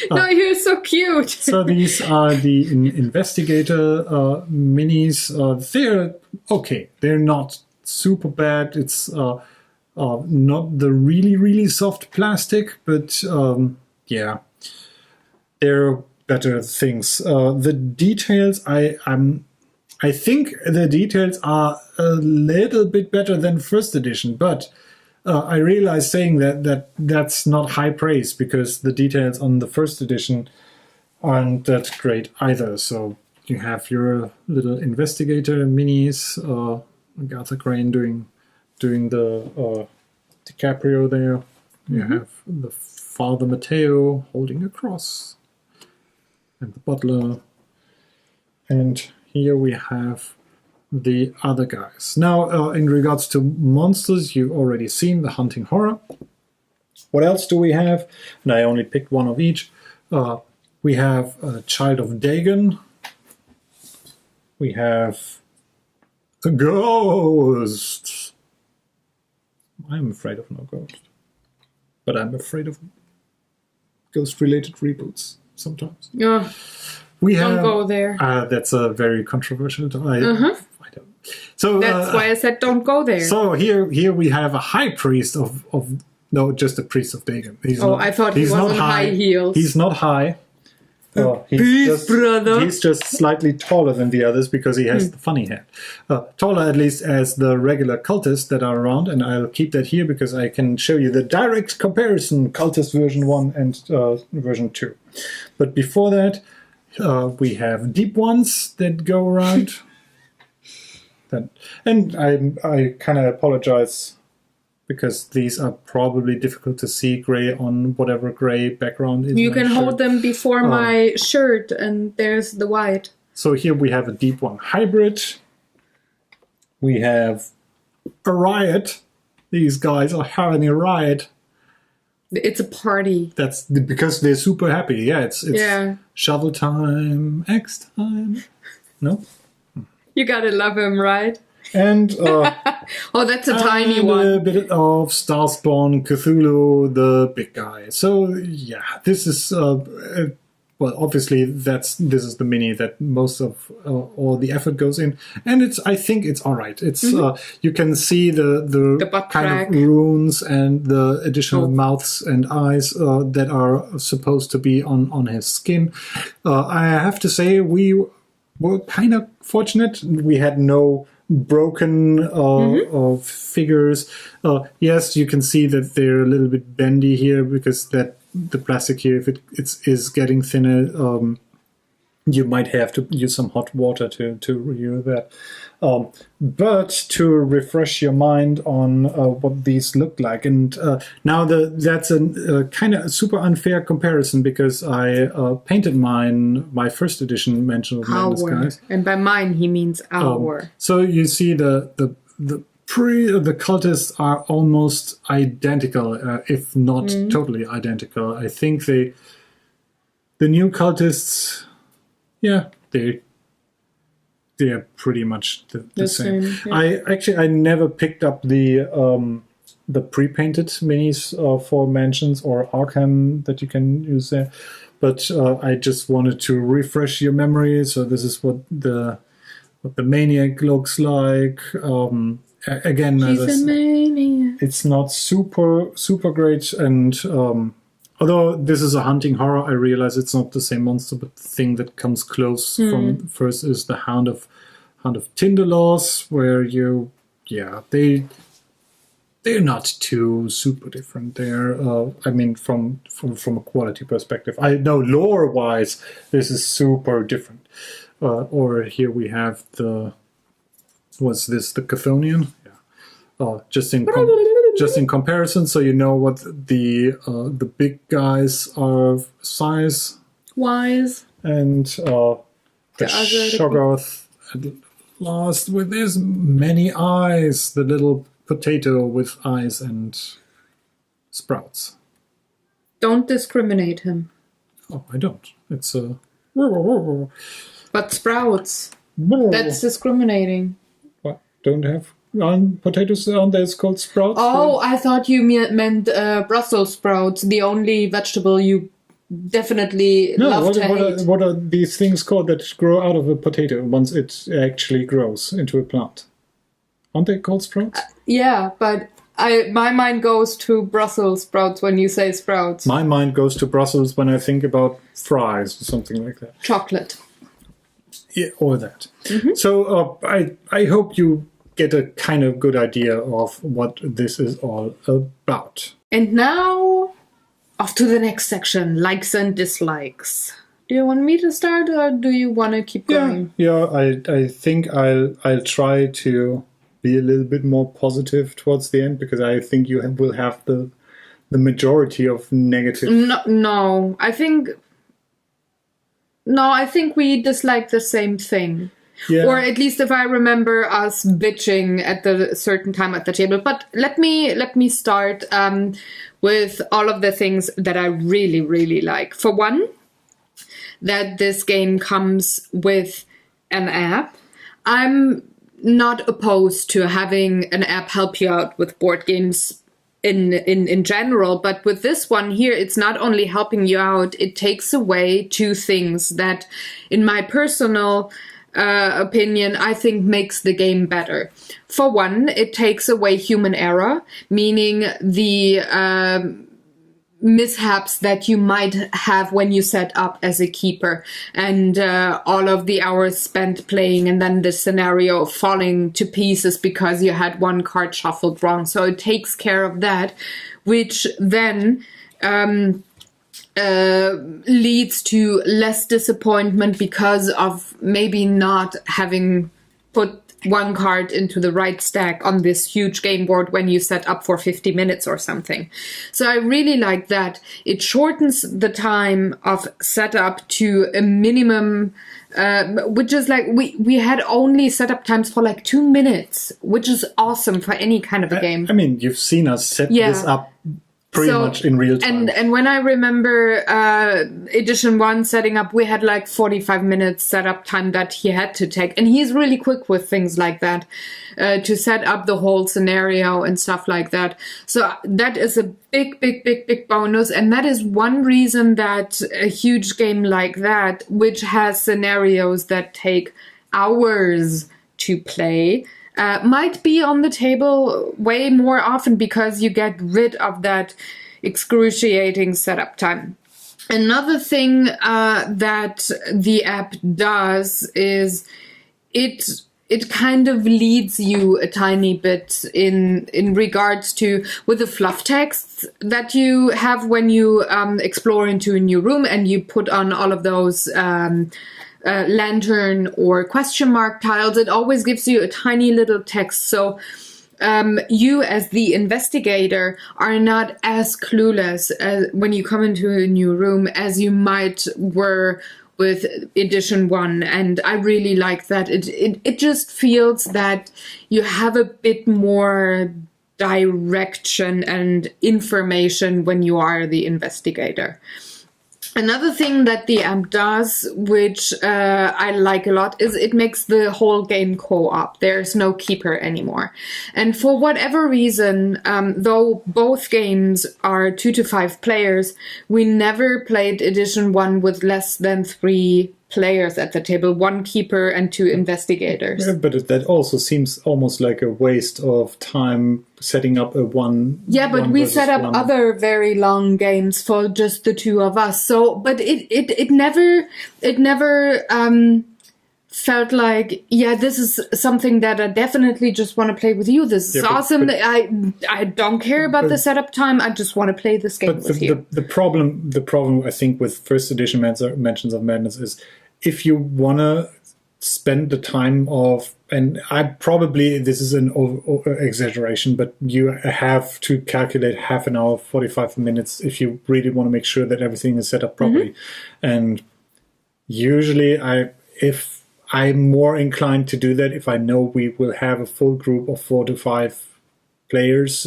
No, you're so cute. So these are the investigator minis. They're okay. They're not super bad. It's not the really, really soft plastic, but there are better things. The details, I think the details are a little bit better than first edition, but I realize saying that's not high praise because the details on the first edition aren't that great either. So you have your little investigator minis, Agatha Crane doing the DiCaprio there. You have the Father Matteo holding a cross, and the butler, and here we have the other guys. Now, in regards to monsters, you've already seen the hunting horror. What else do we have? And I only picked one of each. We have a Child of Dagon. We have a ghost. I'm afraid of no ghost. But I'm afraid of ghost-related reboots sometimes. Yeah. We Don't have, go there. That's a very controversial topic. So That's why I said don't go there. So here we have a high priest of no, just a priest of Dagon. I thought he was on high heels. He's not high. He's just slightly taller than the others because he has the funny head. Taller at least as the regular cultists that are around, and I'll keep that here because I can show you the direct comparison, cultist version 1 and version 2. But before that, we have deep ones that go around. And I kind of apologize because these are probably difficult to see gray on whatever gray background is. You can hold them before my shirt, and there's the white. So here we have a deep one hybrid. We have a riot. These guys are having a riot. It's a party. That's because they're super happy. Yeah, it's shovel time, X time. No? You gotta love him, right? And that's a tiny one. A bit of Starspawn Cthulhu, the big guy. So yeah, this is well, obviously this is the mini that most of all the effort goes in, and I think it's all right. It's you can see the butt kind crack. of runes and the additional mouths and eyes that are supposed to be on his skin. I have to say we were kind of fortunate. We had no broken figures. Yes, you can see that they're a little bit bendy here because the plastic here, if it is getting thinner, you might have to use some hot water to renew that. But to refresh your mind on what these look like, and now that's a kind of super unfair comparison because I painted my first edition Mansion of Madness guys, and by mine he means our. So you see the cultists are almost identical, if not totally identical. I think the new cultists, they're pretty much the same. Yeah. I never picked up the pre-painted minis for Mansions or Arkham that you can use there, but I just wanted to refresh your memory. So this is what the Maniac looks like. Again, he's a maniac. It's not super great, and although this is a hunting horror, I realize it's not the same monster, but the thing that comes close from first is the Hound of Tinderlaws, where they're not too super different. They're I mean from a quality perspective. I know lore wise this is super different. Or here we have the Chthonian? Yeah. Just in comparison, so you know what the big guys are size wise, and the Shoggoth at last with his many eyes, the little potato with eyes and sprouts. Don't discriminate him. Oh, I don't. It's a. But sprouts. That's discriminating. What? Don't have potatoes on there? It's called sprouts? Oh, I thought you meant Brussels sprouts, the only vegetable you definitely love to hate. What are these things called that grow out of a potato once it actually grows into a plant? Aren't they called sprouts? Yeah, but my mind goes to Brussels sprouts when you say sprouts. My mind goes to Brussels when I think about fries or something like that. Chocolate. Yeah, all that. So I hope you get a kind of good idea of what this is all about. And now, off to the next section, likes and dislikes. Do you want me to start, or do you want to keep going? Yeah. I think I'll try to be a little bit more positive towards the end, because I think you will have the majority of negative. No, I think we dislike the same thing. Yeah. Or at least if I remember us bitching at the certain time at the table. But let me start with all of the things that I really, really like. For one, that this game comes with an app. I'm not opposed to having an app help you out with board games in general, but with this one here, it's not only helping you out, it takes away two things that, in my personal opinion, I think makes the game better. For one, it takes away human error, meaning the mishaps that you might have when you set up as a keeper, and all of the hours spent playing, and then the scenario falling to pieces because you had one card shuffled wrong. So it takes care of that, which then leads to less disappointment because of maybe not having put one card into the right stack on this huge game board when you set up for 50 minutes or something. So I really like that. It shortens the time of setup to a minimum, which is like we had only setup times for like 2 minutes, which is awesome for any kind of a game. I mean, you've seen us set this up pretty much in real time. And when I remember edition 1 setting up, we had like 45 minutes setup time that he had to take. And he's really quick with things like that, to set up the whole scenario and stuff like that. So that is a big bonus. And that is one reason that a huge game like that, which has scenarios that take hours to play, might be on the table way more often, because you get rid of that excruciating setup time. Another thing that the app does is it kind of leads you a tiny bit in regards to with the fluff text that you have when you explore into a new room and you put on all of those lantern or question mark tiles. It always gives you a tiny little text. So you as the investigator are not as clueless when you come into a new room as you might were with edition 1. And I really like that. It just feels that you have a bit more direction and information when you are the investigator. Another thing that the app does, which I like a lot, is it makes the whole game co-op. There's no keeper anymore. And for whatever reason, though both games are 2 to 5 players, we never played edition 1 with less than 3 players at the table, 1 keeper and 2 investigators. Yeah, but that also seems almost like a waste of time setting up a one. Yeah, but we set up other very long games for just the 2 of us. So, but it never felt like, yeah, this is something that I definitely just want to play with you. This is awesome. I don't care about the setup time. I just want to play this game with you. The problem I think with first edition Mansions of Madness is, if you want to spend the time of, and this is an exaggeration, but you have to calculate half an hour, 45 minutes if you really want to make sure that everything is set up properly. And usually if I'm more inclined to do that if I know we will have a full group of 4 to 5 players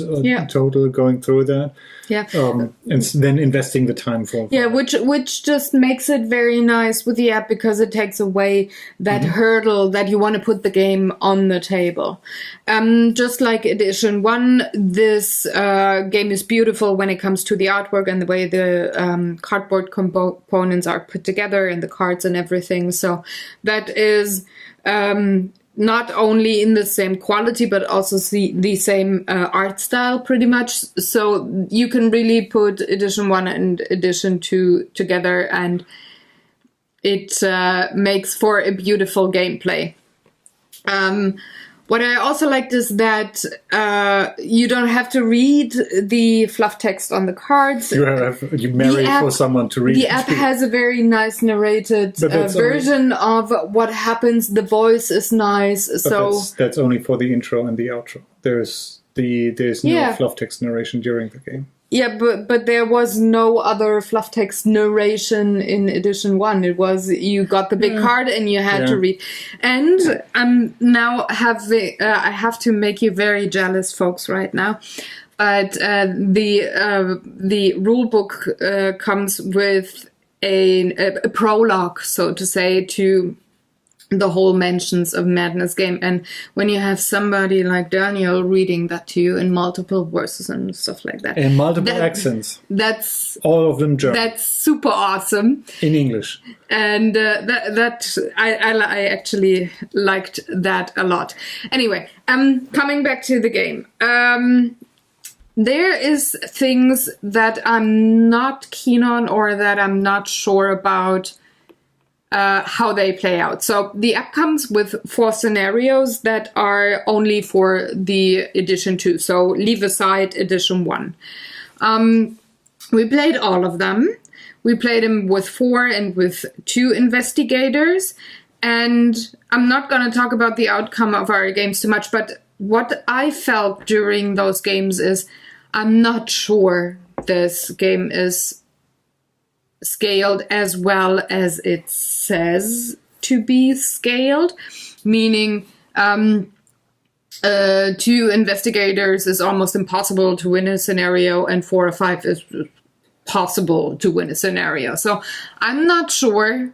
total going through that. Yeah. And then investing the time for. Yeah, which just makes it very nice with the app, because it takes away that hurdle that you want to put the game on the table. Just like edition 1, this game is beautiful when it comes to the artwork and the way the cardboard components are put together and the cards and everything. So that is not only in the same quality, but also the same art style pretty much. So you can really put edition 1 and edition 2 together, and it makes for a beautiful gameplay. What I also liked is that you don't have to read the fluff text on the cards. You marry for someone to read. The app has a very nice narrated version of what happens. The voice is nice. That's only for the intro and the outro. There's no fluff text narration during the game. Yeah, but there was no other fluff text narration in edition 1. It was you got the big card and you had to read. And I'm now I have to make you very jealous, folks, right now. But the rule book comes with a prologue, so to say, to the whole Mansions of Madness game. And when you have somebody like Daniel reading that to you in multiple voices and stuff like that. In multiple accents. That's all of them German. That's super awesome. In English. And I actually liked that a lot. Anyway, coming back to the game. There is things that I'm not keen on or that I'm not sure about how they play out. So the app comes with 4 scenarios that are only for the edition 2. So leave aside edition 1. We played all of them. We played them with 4 and with 2 investigators. And I'm not going to talk about the outcome of our games too much, but what I felt during those games is I'm not sure this game is scaled as well as it says to be scaled, meaning 2 investigators is almost impossible to win a scenario and 4 or 5 is possible to win a scenario. So I'm not sure.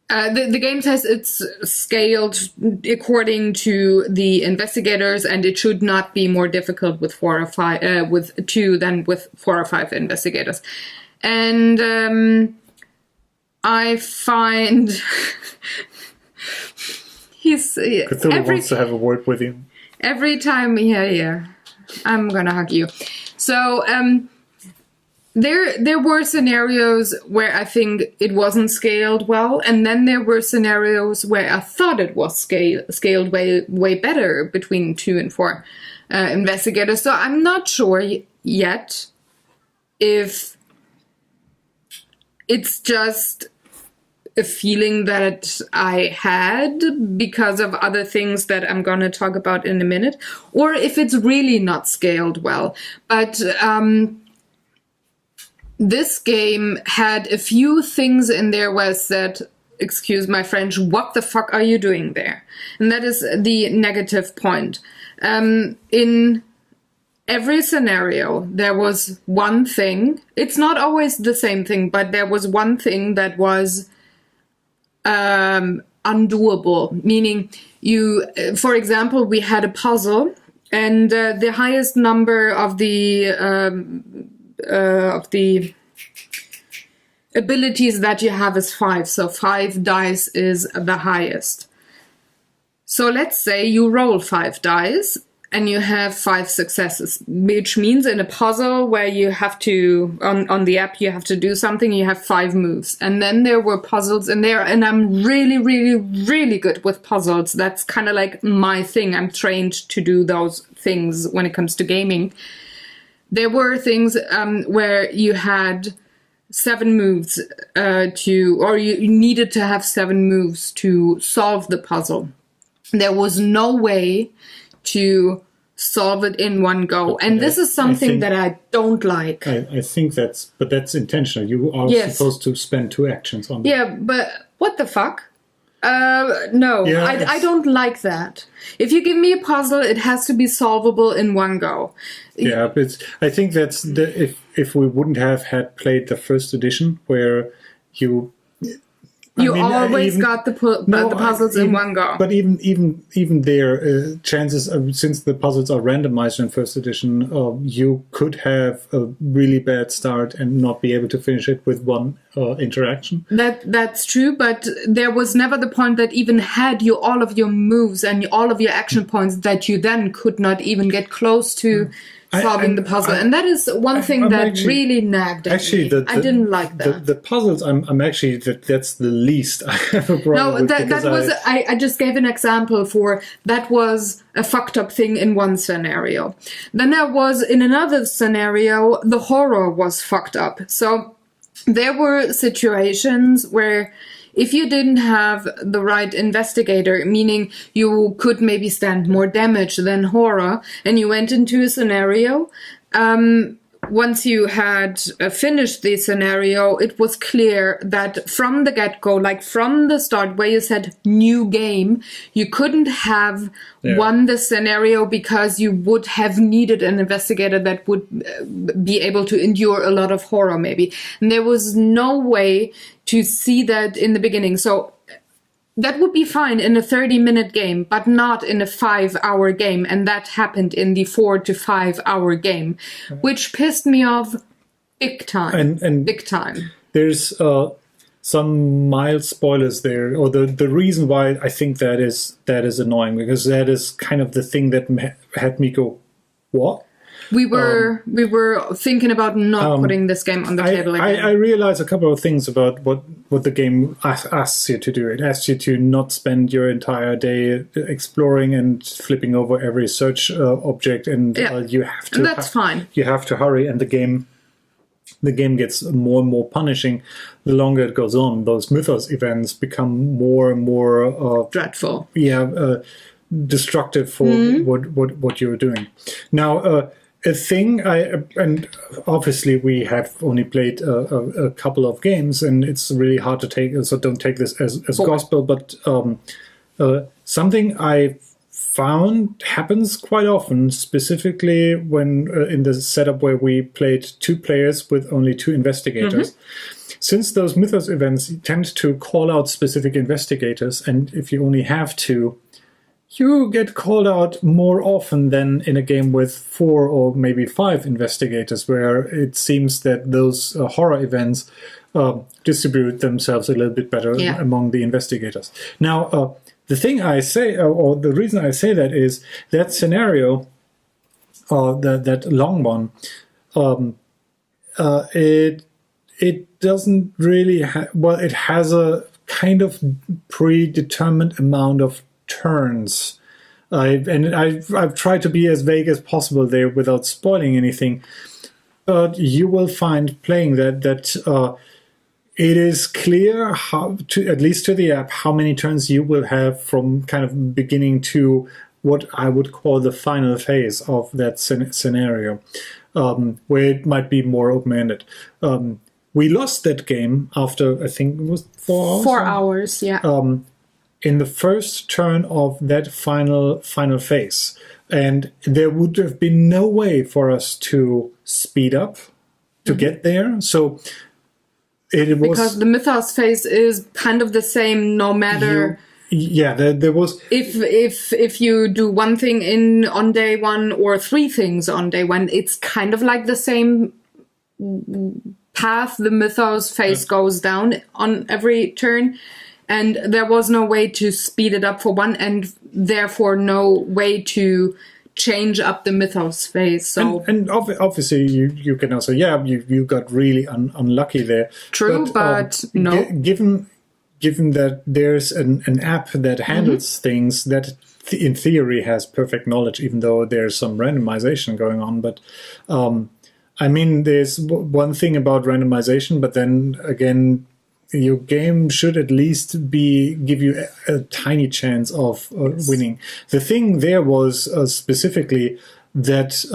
The game says it's scaled according to the investigators, and it should not be more difficult with 4 or 5 with 2 than with 4 or 5 investigators. And I find Cthulhu wants to have a word with you. Every time, yeah, I'm gonna hug you. So there were scenarios where I think it wasn't scaled well, and then there were scenarios where I thought it was scaled way better between 2 and 4 investigators. So I'm not sure yet if it's just a feeling that I had because of other things that I'm going to talk about in a minute, or if it's really not scaled well. But this game had a few things in there where I said, excuse my French, what the fuck are you doing there? And that is the negative point. In every scenario, there was one thing. It's not always the same thing, but there was one thing that was undoable. Meaning, for example, we had a puzzle, and the highest number of the abilities that you have is 5. So 5 dice is the highest. So let's say you roll 5 dice. And you have 5 successes, which means in a puzzle where you have to, on the app, you have to do something, you have 5 moves. And then there were puzzles in there, and I'm really, really, really good with puzzles. That's kind of like my thing. I'm trained to do those things when it comes to gaming. There were things where you had 7 moves or you needed to have 7 moves to solve the puzzle. There was no way to solve it in one go. And this is something that I don't like. I think that's intentional. You are supposed to spend 2 actions on that. Yeah, but what the fuck? No, I don't like that. If you give me a puzzle, it has to be solvable in one go. Yeah, but I think that's if we wouldn't have had played the first edition where you always got the puzzles in one go. But even there, chances since the puzzles are randomized in first edition, you could have a really bad start and not be able to finish it with one interaction. That's true, but there was never the point that even had you all of your moves and all of your action points that you then could not even get close to solving the puzzle, and that is one thing that actually, really nagged at me. I didn't like that. The puzzles, I'm actually that's the least I have a problem with. That was I just gave an example for that was a fucked up thing in one scenario. Then there was in another scenario the horror was fucked up. So there were situations where if you didn't have the right investigator, meaning you could maybe stand more damage than horror, and you went into a scenario, once you had finished the scenario, it was clear that from the get-go, like from the start where you said new game, you couldn't have won the scenario because you would have needed an investigator that would be able to endure a lot of horror maybe. And there was no way to see that in the beginning. So that would be fine in a 30-minute game, but not in a 5-hour game. And that happened in the 4 to 5 hour game, which pissed me off big time. And big time. There's some mild spoilers there, or the reason why I think that is annoying, because that is kind of the thing that had me go, what? We were thinking about not putting this game on the table again. I realized a couple of things about what the game asks you to do. It asks you to not spend your entire day exploring and flipping over every search object, and you have to. And that's fine. You have to hurry, and the game gets more and more punishing the longer it goes on. Those mythos events become more and more dreadful. Destructive for what you're doing. Now, a thing and obviously we have only played a couple of games, and it's really hard to take. So don't take this as gospel. But something I found happens quite often, specifically when in the setup where we played 2 players with only 2 investigators. Since those mythos events tend to call out specific investigators, and if you only have 2, you get called out more often than in a game with 4 or maybe 5 investigators, where it seems that those horror events distribute themselves a little bit better among the investigators. Now, the thing I say, or the reason I say that is that scenario, that long one, it doesn't really it has a kind of predetermined amount of turns. I've tried to be as vague as possible there without spoiling anything, but you will find playing that it is clear how to, at least to the app, how many turns you will have from kind of beginning to what I would call the final phase of that scenario, where it might be more open-ended. We lost that game after, I think it was 4 hours. 4 hours, yeah. In the first turn of that final phase. And there would have been no way for us to speed up to get there. So it was... Because the mythos phase is kind of the same no matter... there was... If you do one thing on day 1 or 3 things on day 1, it's kind of like the same path the mythos phase goes down on every turn. And there was no way to speed it up for one, and therefore no way to change up the mythos phase. So and obviously you can also you got really unlucky there. True, but no. Given that there's an app that handles things that in theory has perfect knowledge, even though there's some randomization going on. But I mean, there's one thing about randomization, but then again, your game should at least give you a tiny chance of winning. The thing there was specifically that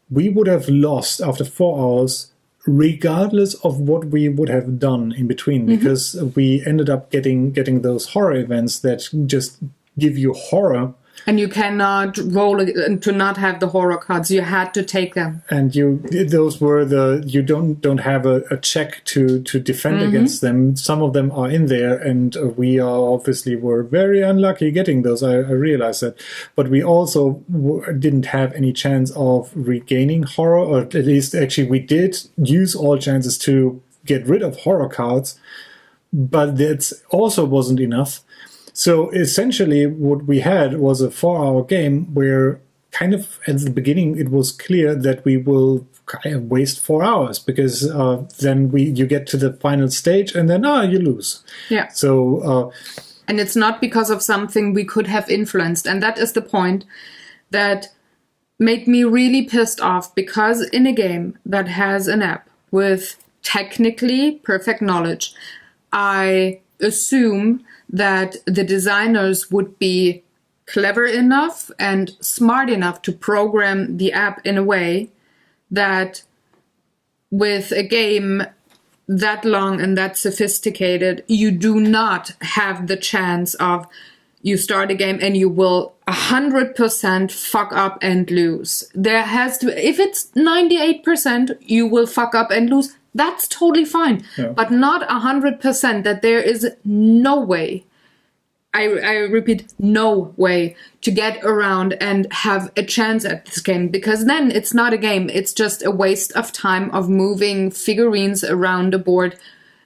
we would have lost after 4 hours, regardless of what we would have done in between, because we ended up getting those horror events that just give you horror. And you cannot roll to not have the horror cards. You had to take them. And you don't have a check to defend against them. Some of them are in there, and we obviously were very unlucky getting those. I realize that, but we also didn't have any chance of regaining horror, or at least actually we did use all chances to get rid of horror cards, but that also wasn't enough. So essentially what we had was a 4-hour game where kind of at the beginning, it was clear that we will kind of waste 4 hours because then you get to the final stage and then you lose. Yeah. So and it's not because of something we could have influenced, and that is the point that made me really pissed off, because in a game that has an app with technically perfect knowledge, I assume that the designers would be clever enough and smart enough to program the app in a way that with a game that long and that sophisticated, you do not have the chance of you start a game and you will 100% fuck up and lose. There has to, if it's 98%, you will fuck up and lose. That's totally fine, but not 100%, that there is no way, I repeat, no way to get around and have a chance at this game, because then it's not a game. It's just a waste of time of moving figurines around the board.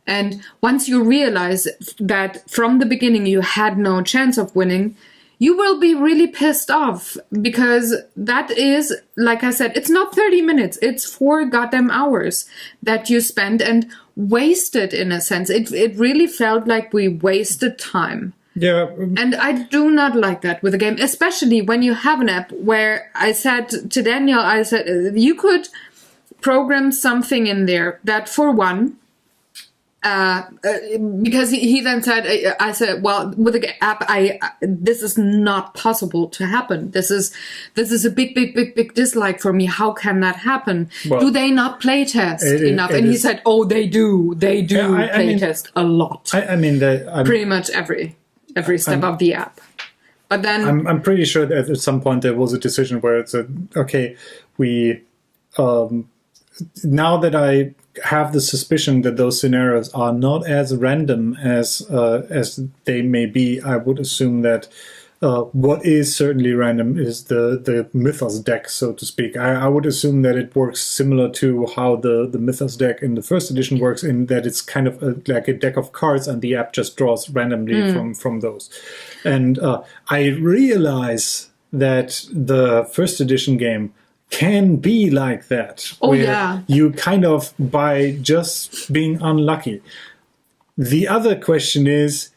And once you realize that from the beginning you had no chance of winning, you will be really pissed off, because that is, like I said, it's not 30 minutes. It's 4 goddamn hours that you spend and wasted, in a sense. It really felt like we wasted time. Yeah. And I do not like that with a game, especially when you have an app where I said to Daniel, I said, you could program something in there that, for one, because he then said, I said, well, with the app, this is not possible to happen. This is a big dislike for me. How can that happen? Well, do they not play test enough? And he said, oh, they do. They do play test a lot. I mean, pretty much every step of the app. But then I'm pretty sure that at some point there was a decision where it's okay, we now that I have the suspicion that those scenarios are not as random as they may be, I would assume that what is certainly random is the Mythos deck, so to speak. I would assume that it works similar to how the Mythos deck in the first edition works, in that it's kind of like a deck of cards and the app just draws randomly from those. And I realize that the first edition game can be like that. You kind of, by just being unlucky. The other question is,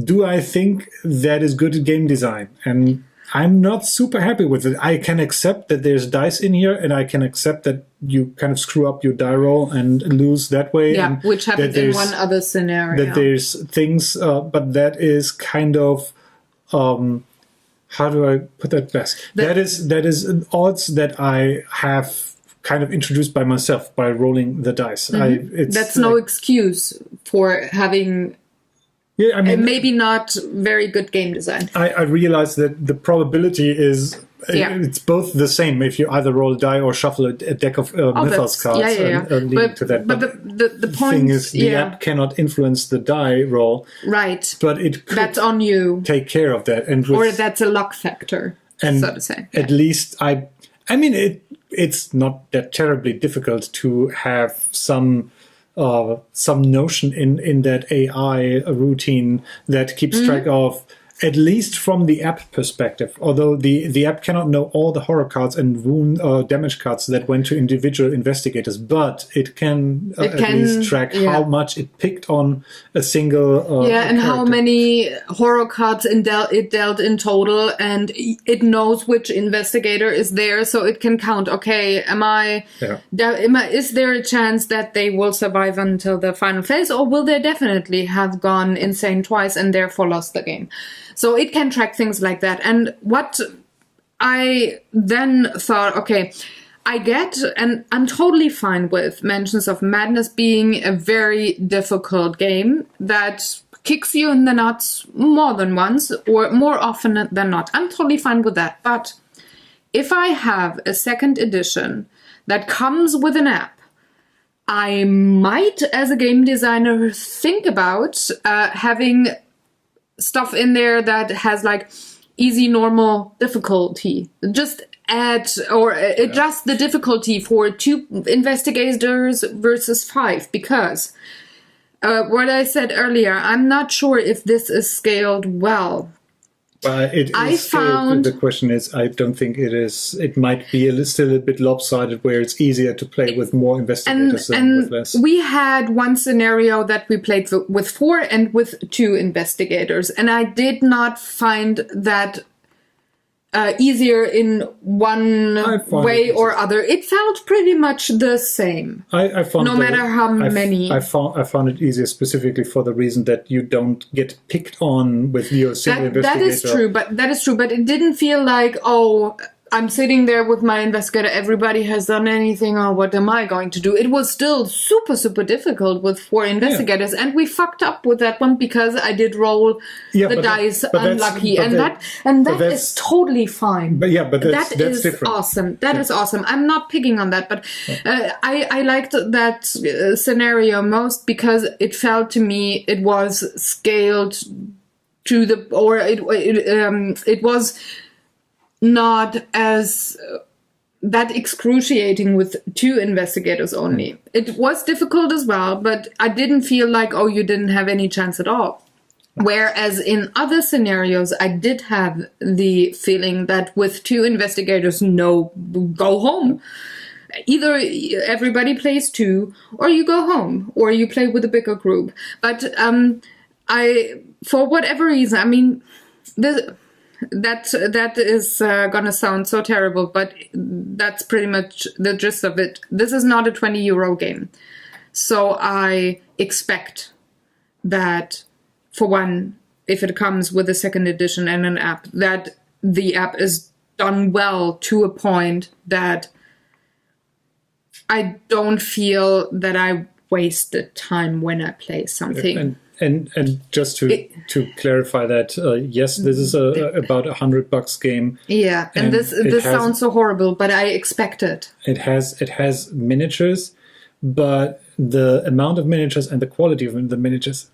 do I think that is good game design? And I'm not super happy with it. I can accept that there's dice in here, and I can accept that you kind of screw up your die roll and lose that way. Yeah, and which happens in one other scenario. That there's things, but that is kind of... how do I put that best? That is odds that I have kind of introduced by myself by rolling the dice. That's no excuse for having maybe not very good game design. I realize that the probability is it's both the same if you either roll a die or shuffle a deck of Mythos cards leading to that. But the point thing is, the app cannot influence the die roll. Right. But it could that's on you. Take care of that. Or that's a luck factor, so to say. At least I mean, it's not that terribly difficult to have some notion in that AI routine that keeps track of, at least from the app perspective, although the app cannot know all the horror cards and wound damage cards that went to individual investigators, but it can at least track how much it picked on a single and character. how many horror cards it dealt in total, and it knows which investigator is there, so it can count, okay, is there a chance that they will survive until the final phase, or will they definitely have gone insane twice and therefore lost the game? So it can track things like that. And what I then thought, okay, I get, and I'm totally fine with Mansions of Madness being a very difficult game that kicks you in the nuts more than once or more often than not. I'm totally fine with that. But if I have a second edition that comes with an app, I might, as a game designer, think about having stuff in there that has like easy, normal, difficulty. Just add or adjust the difficulty for 2 investigators versus 5, because what I said earlier, I'm not sure if this is scaled well. But the question is, I don't think it is. It might be still a bit lopsided, where it's easier to play with more investigators than with less. We had one scenario that we played with 4 and with 2 investigators, and I did not find that easier in one way or other. It felt pretty much the same. I found no matter how many. I found it easier specifically for the reason that you don't get picked on with your single investigator. That is true. But it didn't feel like, oh, I'm sitting there with my investigator, everybody has done anything, or what am I going to do? It was still super, super difficult with 4 investigators, and we fucked up with that one because I did roll the dice unlucky, and that is totally fine. But that's different. Awesome. That is awesome. I'm not picking on that, but I liked that scenario most because it felt to me it was scaled to the, or it was not as that excruciating with 2 investigators only. It was difficult as well, but I didn't feel like, oh, you didn't have any chance at all. Whereas in other scenarios, I did have the feeling that with 2 investigators, no, go home. Either everybody plays 2, or you go home, or you play with a bigger group. But for whatever reason, I mean, that is gonna sound so terrible, but that's pretty much the gist of it. This is not a €20 game. So I expect that, for one, if it comes with a second edition and an app, that the app is done well to a point that I don't feel that I wasted time when I play something. And just to clarify that, yes, this is about $100 game. Yeah, and this sounds so horrible, but I expect it. It has miniatures, but the amount of miniatures and the quality of the miniatures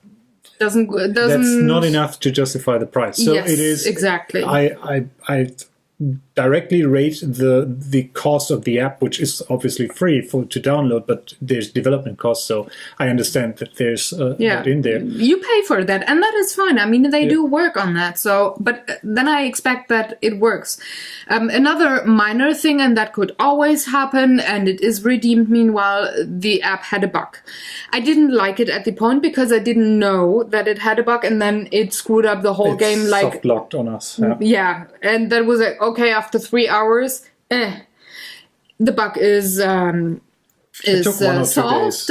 doesn't that's not enough to justify the price. So yes, it is exactly. I directly rate the cost of the app, which is obviously free to download, but there's development costs, so I understand that there's that in there. You pay for that, and that is fine. I mean, they do work on that, so but then I expect that it works. Another minor thing, and that could always happen, and it is redeemed meanwhile, the app had a bug. I didn't like it at the point because I didn't know that it had a bug, and then it screwed up the whole game. Like soft locked on us. Yeah, and that was like, okay, after 3 hours, the bug is solved.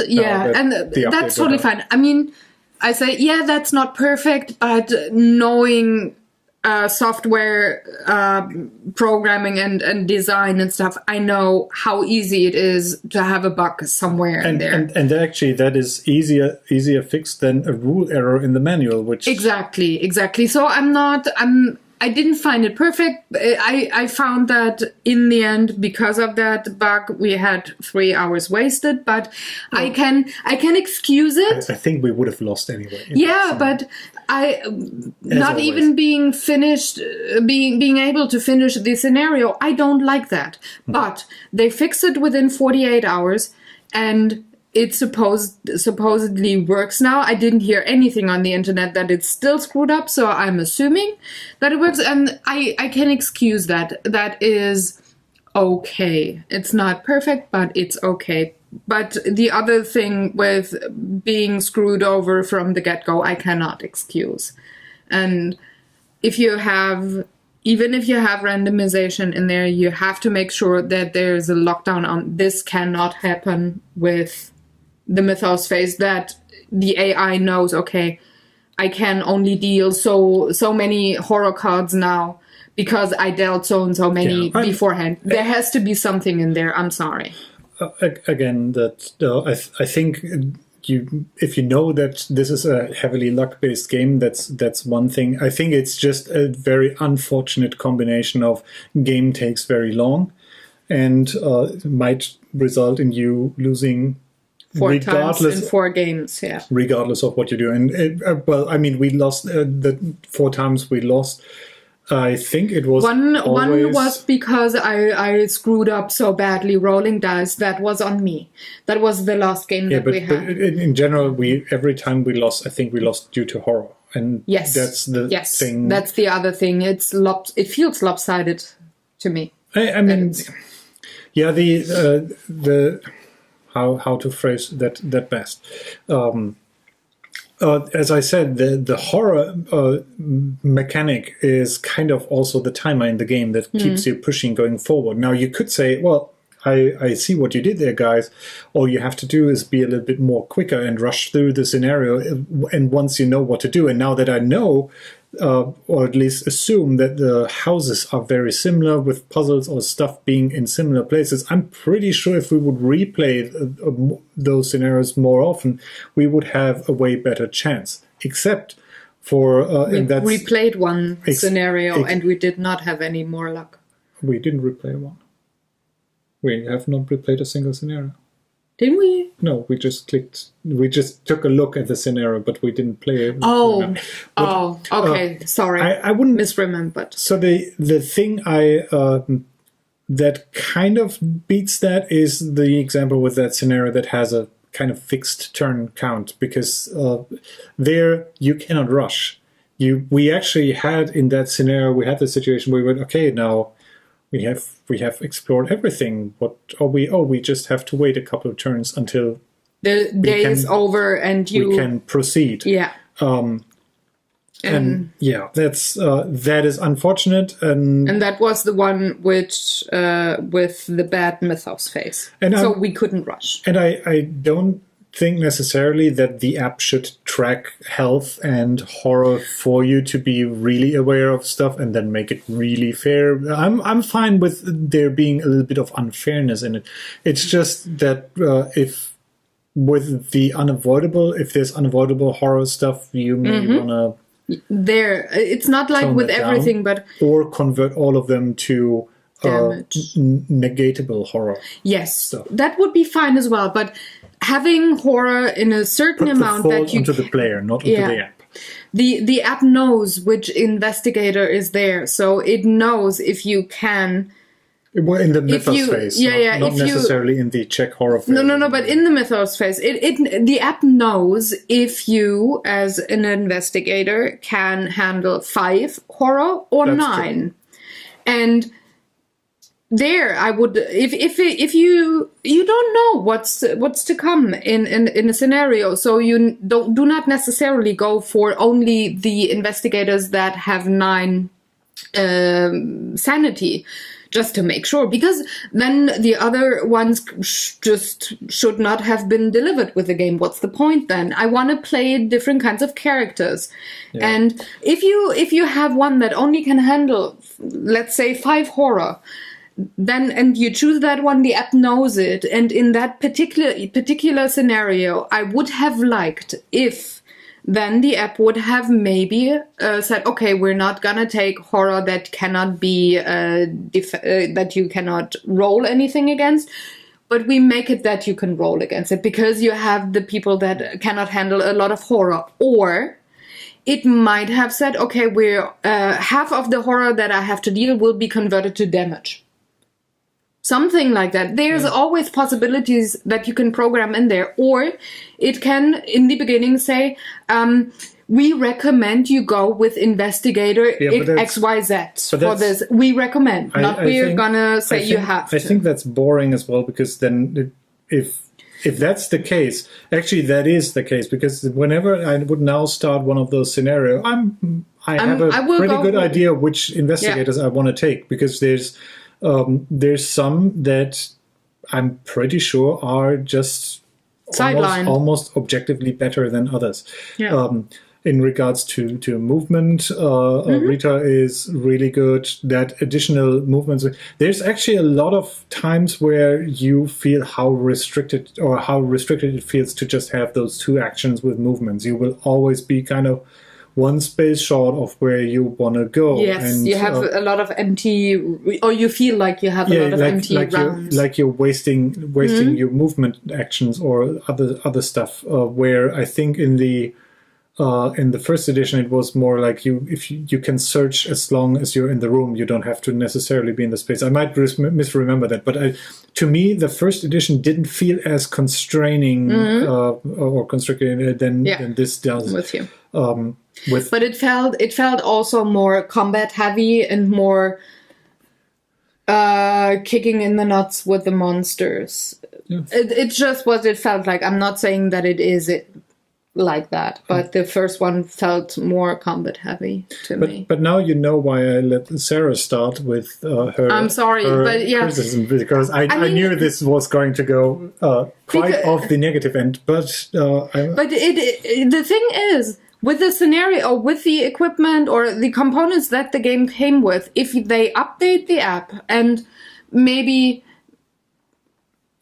Yeah, and that's totally fine. I mean, I say, yeah, that's not perfect, but knowing software programming and design and stuff, I know how easy it is to have a bug somewhere in there. And actually, that is easier fixed than a rule error in the manual, which exactly. So I didn't find it perfect. I found that in the end, because of that bug, we had 3 hours wasted. But I can excuse it. I think we would have lost anyway. Yeah, but not even being finished, being able to finish the scenario, I don't like that. But they fixed it within 48 hours, and it supposedly works now. I didn't hear anything on the internet that it's still screwed up, so I'm assuming that it works, and I can excuse that. That is okay. It's not perfect, but it's okay. But the other thing with being screwed over from the get-go, I cannot excuse. And even if you have randomization in there, you have to make sure that there's a lockdown on. This cannot happen with the Mythos phase, that the AI knows, okay, I can only deal so many horror cards now because I dealt so and so many beforehand. There has to be something in there. I'm sorry. Again, that I think if you know that this is a heavily luck-based game, that's one thing. I think it's just a very unfortunate combination of game takes very long and might result in you losing 4 times in 4 games, yeah. Regardless of what you do. And, well, I mean, we lost the 4 times we lost. I think it was one was because I screwed up so badly rolling dice. That was on me. That was the last game that we had. But in general, every time we lost, I think we lost due to horror. And Yes. that's the thing. That's the other thing. It feels lopsided to me. I mean, yeah, the how to phrase that best. As I said, the horror mechanic is kind of also the timer in the game that keeps you pushing going forward. Now, you could say, well, I see what you did there, guys. All you have to do is be a little bit more quicker and rush through the scenario. And once you know what to do, and now that I know, or at least assume that the houses are very similar with puzzles or stuff being in similar places, I'm pretty sure if we would replay those scenarios more often, we would have a way better chance. Except for... we replayed one scenario and we did not have any more luck. We didn't replay one. We have not replayed a single scenario. Didn't we? No, we just took a look at the scenario, but we didn't play it. Okay. Sorry. I wouldn't misremembered. So the thing that kind of beats that is the example with that scenario that has a kind of fixed turn count, because there you cannot rush. We actually had in that scenario, we had the situation where we went, okay, now we have explored everything. We just have to wait a couple of turns until the day is over and we can proceed. Yeah. And yeah, that is unfortunate. And that was the one which with the bad mythos phase. So we couldn't rush. And I don't think necessarily that the app should track health and horror for you to be really aware of stuff and then make it really fair. I'm fine with there being a little bit of unfairness in it. It's just that if there's unavoidable horror stuff, you may wanna it's not like with everything, but or convert all of them to negatable horror. Yes, stuff. That would be fine as well, but having horror in a certain amount that you onto the player, not onto the app. The app knows which investigator is there, so it knows if you can. Well, in the mythos phase, not necessarily in the check horror phase. No, but in the mythos phase, the app knows if you, as an investigator, can handle 5 horror or 9, true. And there I would, if you don't know what's to come in a scenario, so you do not necessarily go for only the investigators that have 9 sanity. Just to make sure, because then the other ones just should not have been delivered with the game. What's the point then? I want to play different kinds of characters. Yeah. And if you have one that only can handle, let's say, 5 horror, then and you choose that one, the app knows it. And in that particular scenario, I would have liked if then the app would have maybe said, okay, we're not gonna take horror that cannot be that you cannot roll anything against, but we make it that you can roll against it because you have the people that cannot handle a lot of horror. Or it might have said, okay, we're half of the horror that I have to deal will be converted to damage. Something like that. There's always possibilities that you can program in there. Or it can, in the beginning, say, we recommend you go with investigator XYZ for this. We recommend, we're gonna say you have to. I think that's boring as well, because then if that's the case, actually that is the case, because whenever I would now start one of those scenarios, I have a pretty good idea which investigators I want to take, because there's some that I'm pretty sure are just almost objectively better than others. Yeah. In regards to movement, Rita is really good. That additional movements. There's actually a lot of times where you feel how restricted it feels to just have those 2 actions with movements. You will always be kind of one space short of where you want to go. Yes, and you have a lot of empty, or you feel like you have a lot of empty rounds. You're wasting your movement actions or other stuff. Where I think in the in the first edition, it was more like you can search as long as you're in the room. You don't have to necessarily be in the space. I might misremember that, but to me, the first edition didn't feel as constraining or constricting than this does. With you. But it felt also more combat heavy and more kicking in the nuts with the monsters. Yeah. It just what it felt like. I'm not saying that it is like that, but the first one felt more combat heavy to me. But now you know why I let Sarah start with her. I'm sorry, but yeah, criticism, because I knew this was going to go quite off the negative end. But the thing is, with the scenario or with the equipment or the components that the game came with, if they update the app and maybe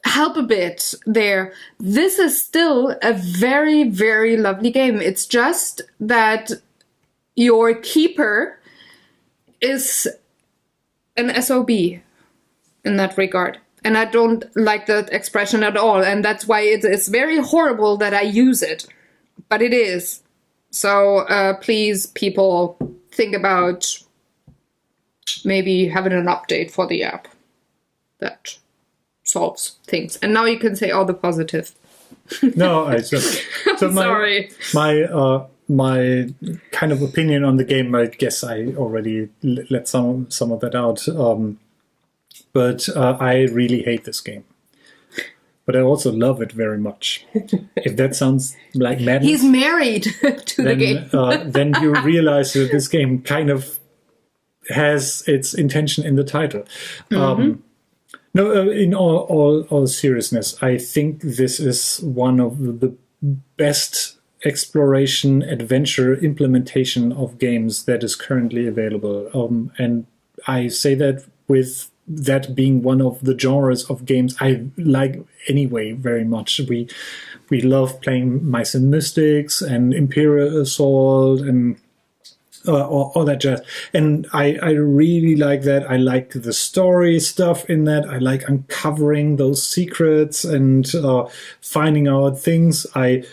help a bit there, this is still a very, very lovely game. It's just that your keeper is an SOB in that regard. And I don't like that expression at all. And that's why it's very horrible that I use it. But it is. So please, people, think about maybe having an update for the app that solves things. And now you can say all the positive. No, I just... So sorry. My kind of opinion on the game, I guess I already let some of that out. But I really hate this game. But I also love it very much. If that sounds like madness... He's married to the game. Then you realize that this game kind of has its intention in the title. No, in all seriousness, I think this is one of the best exploration adventure implementation of games that is currently available. And I say that with that being one of the genres of games I like anyway very much. We love playing Mice and Mystics and Imperial Assault and all that jazz. And I really like that. I like the story stuff in that. I like uncovering those secrets and finding out things. And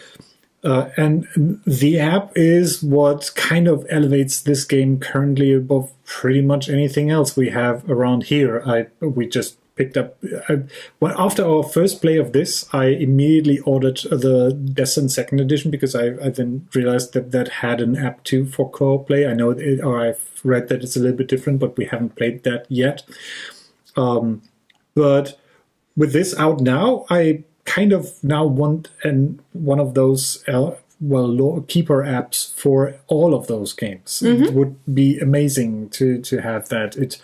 the app is what kind of elevates this game currently above pretty much anything else we have around here. We just picked up... after our first play of this, I immediately ordered the Descent 2nd edition because I then realized that had an app too for co-op play. I know I've read that it's a little bit different, but we haven't played that yet. But with this out now, I kind of now want one of those keeper apps for all of those games. It would be amazing to have that. It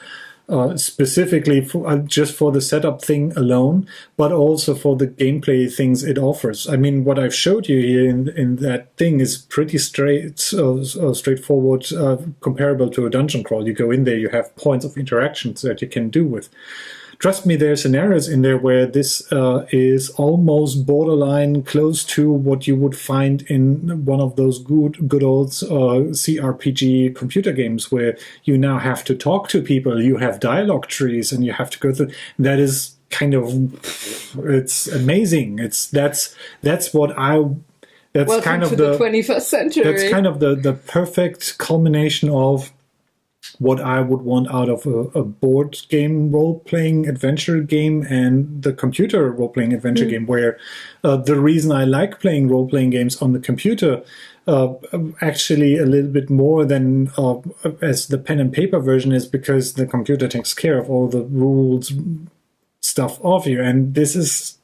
specifically just for the setup thing alone, but also for the gameplay things it offers. I mean, what I've showed you here in that thing is pretty straightforward, comparable to a dungeon crawl. You go in there, you have points of interactions that you can do with. Trust me, there are scenarios in there where this is almost borderline close to what you would find in one of those good old CRPG computer games where you now have to talk to people, you have dialogue trees, and you have to go through. That is kind of, it's amazing. That's Welcome kind of to the 21st century. That's kind of the perfect culmination of what I would want out of a board game role-playing adventure game and the computer role-playing adventure game, where the reason I like playing role-playing games on the computer actually a little bit more than as the pen and paper version is because the computer takes care of all the rules stuff of you. And this is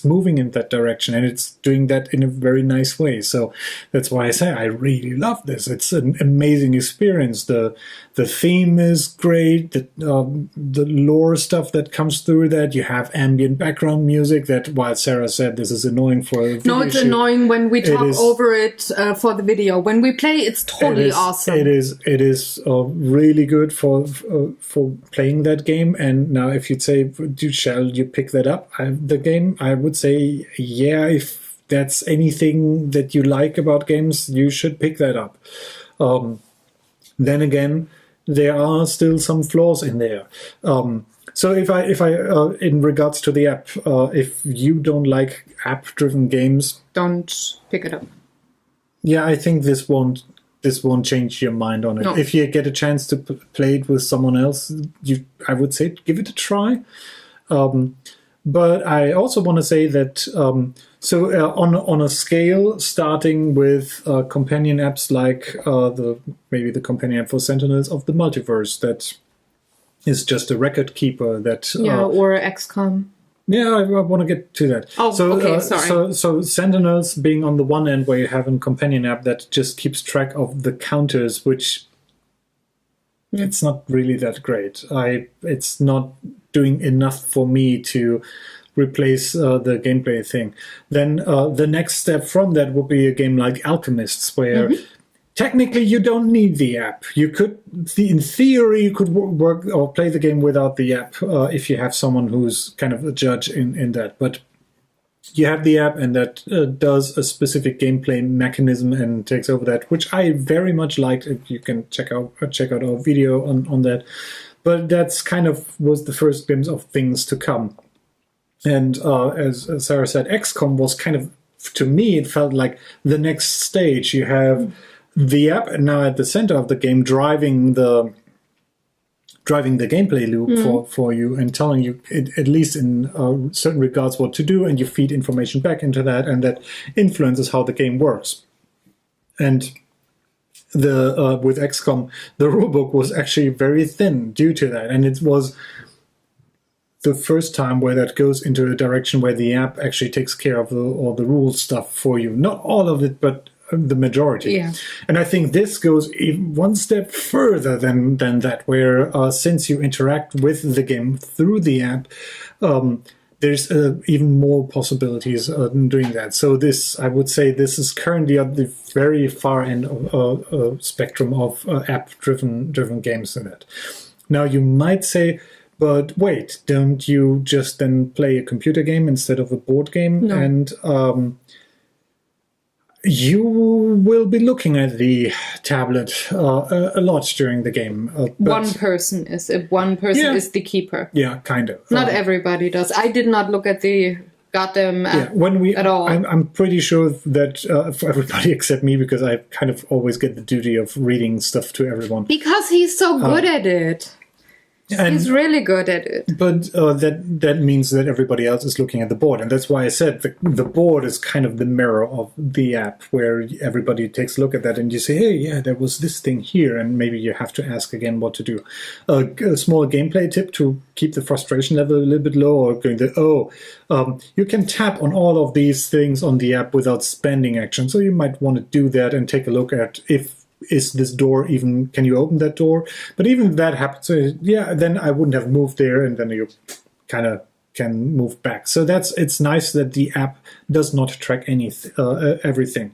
moving in that direction, and it's doing that in a very nice way. So that's why I say I really love this. It's an amazing experience. The theme is great. The lore stuff that comes through that. You have ambient background music that, while Sarah said this is annoying for a video it's annoying when we talk over it for the video. When we play, it's totally awesome. It is really good for playing that game. And now if you'd say, shall you pick that up? The game, I would say, yeah, if that's anything that you like about games, you should pick that up. Then again, there are still some flaws in there. So if I in regards to the app, if you don't like app-driven games, don't pick it up. Yeah, I think this won't change your mind on it. No. If you get a chance to play it with someone else, I would say give it a try. But I also want to say that on a scale, starting with companion apps like maybe the companion app for Sentinels of the Multiverse, that is just a record keeper. That or XCOM. Yeah, I want to get to that. Oh, okay, sorry. So Sentinels being on the one end where you have a companion app that just keeps track of the counters, which it's not really that great. It's not doing enough for me to replace the gameplay thing. Then the next step from that would be a game like Alchemists, where technically you don't need the app. You could, in theory, you could work or play the game without the app if you have someone who's kind of a judge in that. But you have the app, and that does a specific gameplay mechanism and takes over that, which I very much liked. You can check out our video on that. But that's kind of was the first glimpse of things to come. And as Sarah said, XCOM was kind of, to me, it felt like the next stage. You have the app now at the center of the game, driving the gameplay loop for you and telling you, at least in certain regards, what to do, and you feed information back into that, and that influences how the game works. And with XCOM, the rulebook was actually very thin due to that, and it was the first time where that goes into a direction where the app actually takes care of all the rule stuff for you. Not all of it, but the majority. Yeah. And I think this goes even one step further than that, where since you interact with the game through the app, there's even more possibilities in doing that. So this, I would say, this is currently at the very far end of spectrum of app-driven games in it. Now you might say, but wait, don't you just then play a computer game instead of a board game? No. And you will be looking at the tablet a lot during the game. One person is the keeper. Yeah, kind of. Not everybody does. I did not look at the goddamn app at all. I'm pretty sure that for everybody except me, because I kind of always get the duty of reading stuff to everyone. Because he's so good at it. He's really good at it. But that means that everybody else is looking at the board. And that's why I said the board is kind of the mirror of the app, where everybody takes a look at that and you say, hey, yeah, there was this thing here. And maybe you have to ask again what to do. A small gameplay tip to keep the frustration level a little bit low, or going you can tap on all of these things on the app without spending action. So you might want to do that and take a look at is this door even, can you open that door? But even if that happens, then I wouldn't have moved there, and then you kind of can move back. So it's nice that the app does not track everything.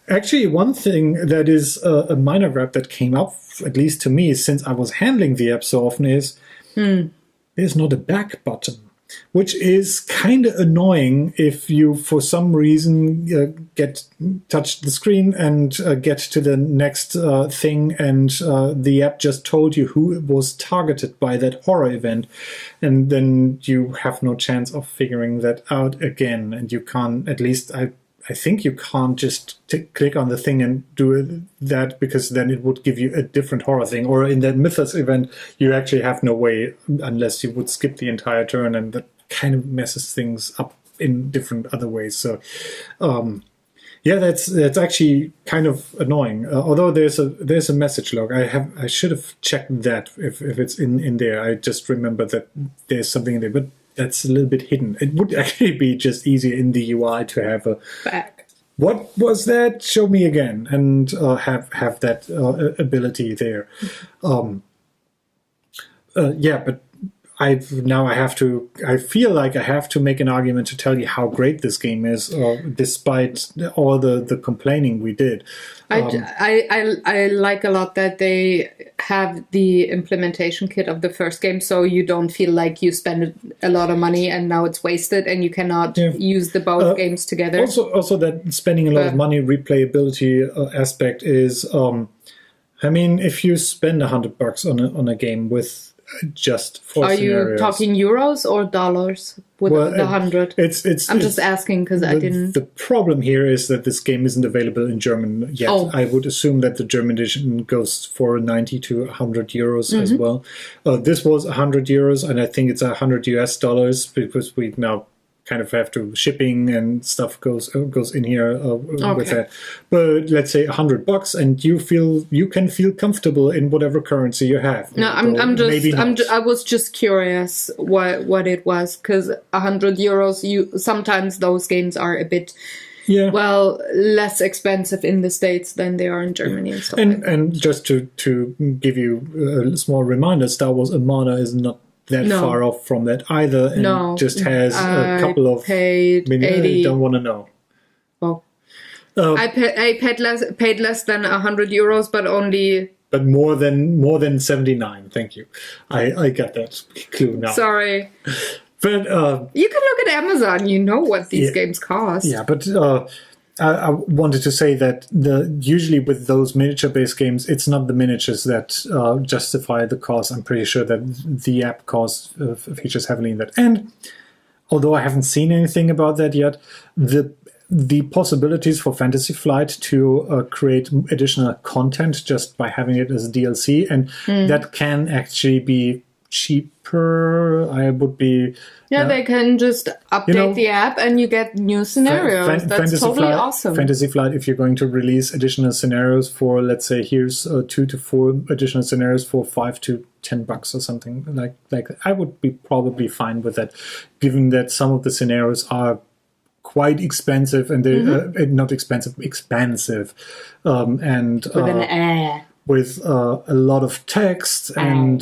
Actually, one thing that is a minor gripe that came up, at least to me, since I was handling the app so often, is there's not a back button, which is kind of annoying if you, for some reason, touch the screen and get to the next thing, and the app just told you who was targeted by that horror event, and then you have no chance of figuring that out again, and you can't, at least I think you can't just click on the thing and do that, because then it would give you a different horror thing. Or in that Mythos event, you actually have no way unless you would skip the entire turn, and that kind of messes things up in different other ways. So, that's actually kind of annoying. Although there's a message log. I should have checked that if it's in there. I just remember that there's something in there, but that's a little bit hidden. It would actually be just easier in the UI to have a back. What was that? Show me again, and have that ability there. But I feel like I have to make an argument to tell you how great this game is, despite all the complaining we did. I like a lot that they have the implementation kit of the first game, so you don't feel like you spend a lot of money and now it's wasted and you cannot use the both games together. Also that spending a lot of money replayability aspect is, if you spend $100 on a game with just for Are scenarios. you talking euros or dollars with the 100? I'm just asking because I didn't. The problem here is that this game isn't available in German yet. Oh. I would assume that the German edition goes for 90 to 100 euros as well. This was 100 euros, and I think it's $100 US because we now kind of have to shipping and stuff goes in here with that. But let's say $100, and you can feel comfortable in whatever currency you have. No, I was just curious what it was, because 100 euros. Sometimes those games are a bit. Yeah. Well, less expensive in the States than they are in Germany and stuff. And just to give you a small reminder, Star Wars Armada is not that far off from that either, and just has a couple of. Paid 80. I don't want to know. Well, I paid less than 100 euros, but only. But more than 79. Thank you. I got that clue now. Sorry. But you can look at Amazon. You know what these games cost. Yeah, but I wanted to say that usually with those miniature-based games, it's not the miniatures that justify the cost. I'm pretty sure that the app cost features heavily in that. And although I haven't seen anything about that yet, the possibilities for Fantasy Flight to create additional content just by having it as DLC, and that can actually be cheaper. I would be. Yeah, they can just update the app and you get new scenarios. That's totally awesome. Fantasy Flight, if you're going to release additional scenarios for, let's say, here's 2 to 4 additional scenarios for $5 to $10 or something like that, I would be probably fine with that, given that some of the scenarios are quite expensive and they're not expensive, expansive, and with an air. With a lot of text and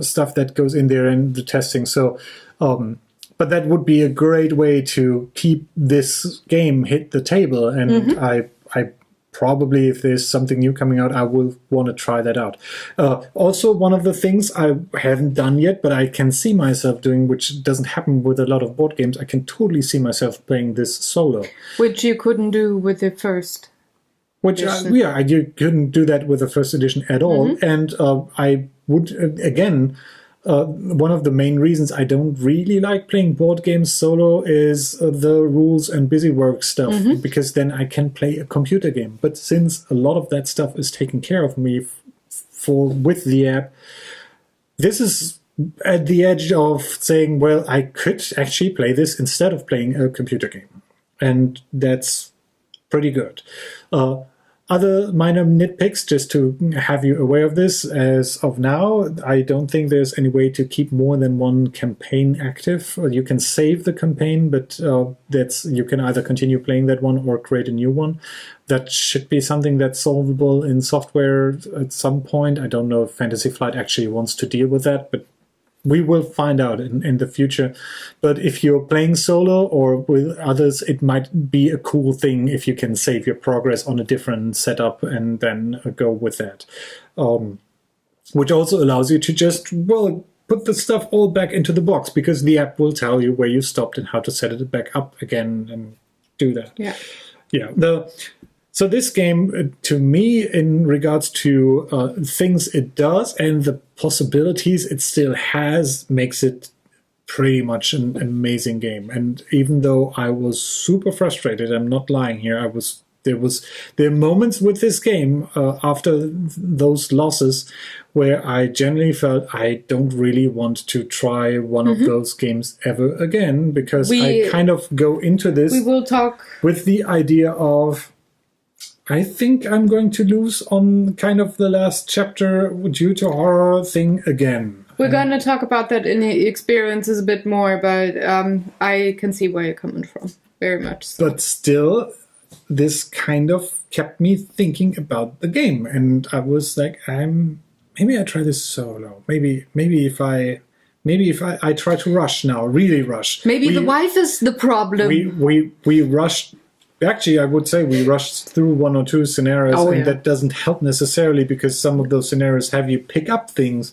stuff that goes in there and the testing. So, but that would be a great way to keep this game hit the table. And I probably, if there's something new coming out, I will want to try that out. Also, one of the things I haven't done yet, but I can see myself doing, which doesn't happen with a lot of board games, I can totally see myself playing this solo. Which you couldn't do with the first. Which, you couldn't do that with the first edition at all. And I would, again, one of the main reasons I don't really like playing board games solo is the rules and busy work stuff, because then I can play a computer game. But since a lot of that stuff is taken care of me with the app, this is at the edge of saying, well, I could actually play this instead of playing a computer game. And that's pretty good. Other minor nitpicks, just to have you aware of this, as of now, I don't think there's any way to keep more than one campaign active. You can save the campaign, but you can either continue playing that one or create a new one. That should be something that's solvable in software at some point. I don't know if Fantasy Flight actually wants to deal with that, but we will find out in the future. But if you're playing solo or with others, it might be a cool thing if you can save your progress on a different setup and then go with that. Which also allows you to just, put the stuff all back into the box, because the app will tell you where you stopped and how to set it back up again and do that. Yeah. So this game, to me, in regards to things it does and the possibilities it still has, makes it pretty much an amazing game. And even though I was super frustrated, I'm not lying here, there are moments with this game after those losses where I generally felt I don't really want to try one of those games ever again, because I kind of go into this with the idea of, I think I'm going to lose on kind of the last chapter due to horror thing again. We're going to talk about that in the experiences a bit more, but I can see where you're coming from. Very much so. But still, this kind of kept me thinking about the game. And I was like, maybe I try this solo. Maybe if I try to rush now, really rush. Maybe the wife is the problem. We rushed. Actually, I would say we rushed through one or two scenarios, and that doesn't help necessarily, because some of those scenarios have you pick up things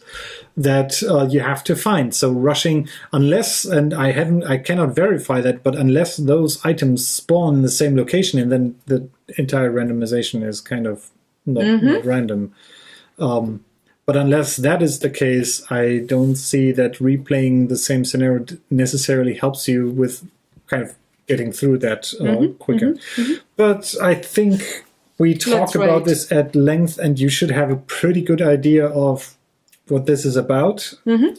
that you have to find. So rushing, unless, and I cannot verify that, but unless those items spawn in the same location, and then the entire randomization is kind of not random. But unless that is the case, I don't see that replaying the same scenario necessarily helps you with kind of getting through that quicker. But I think we talked about this at length, and you should have a pretty good idea of what this is about.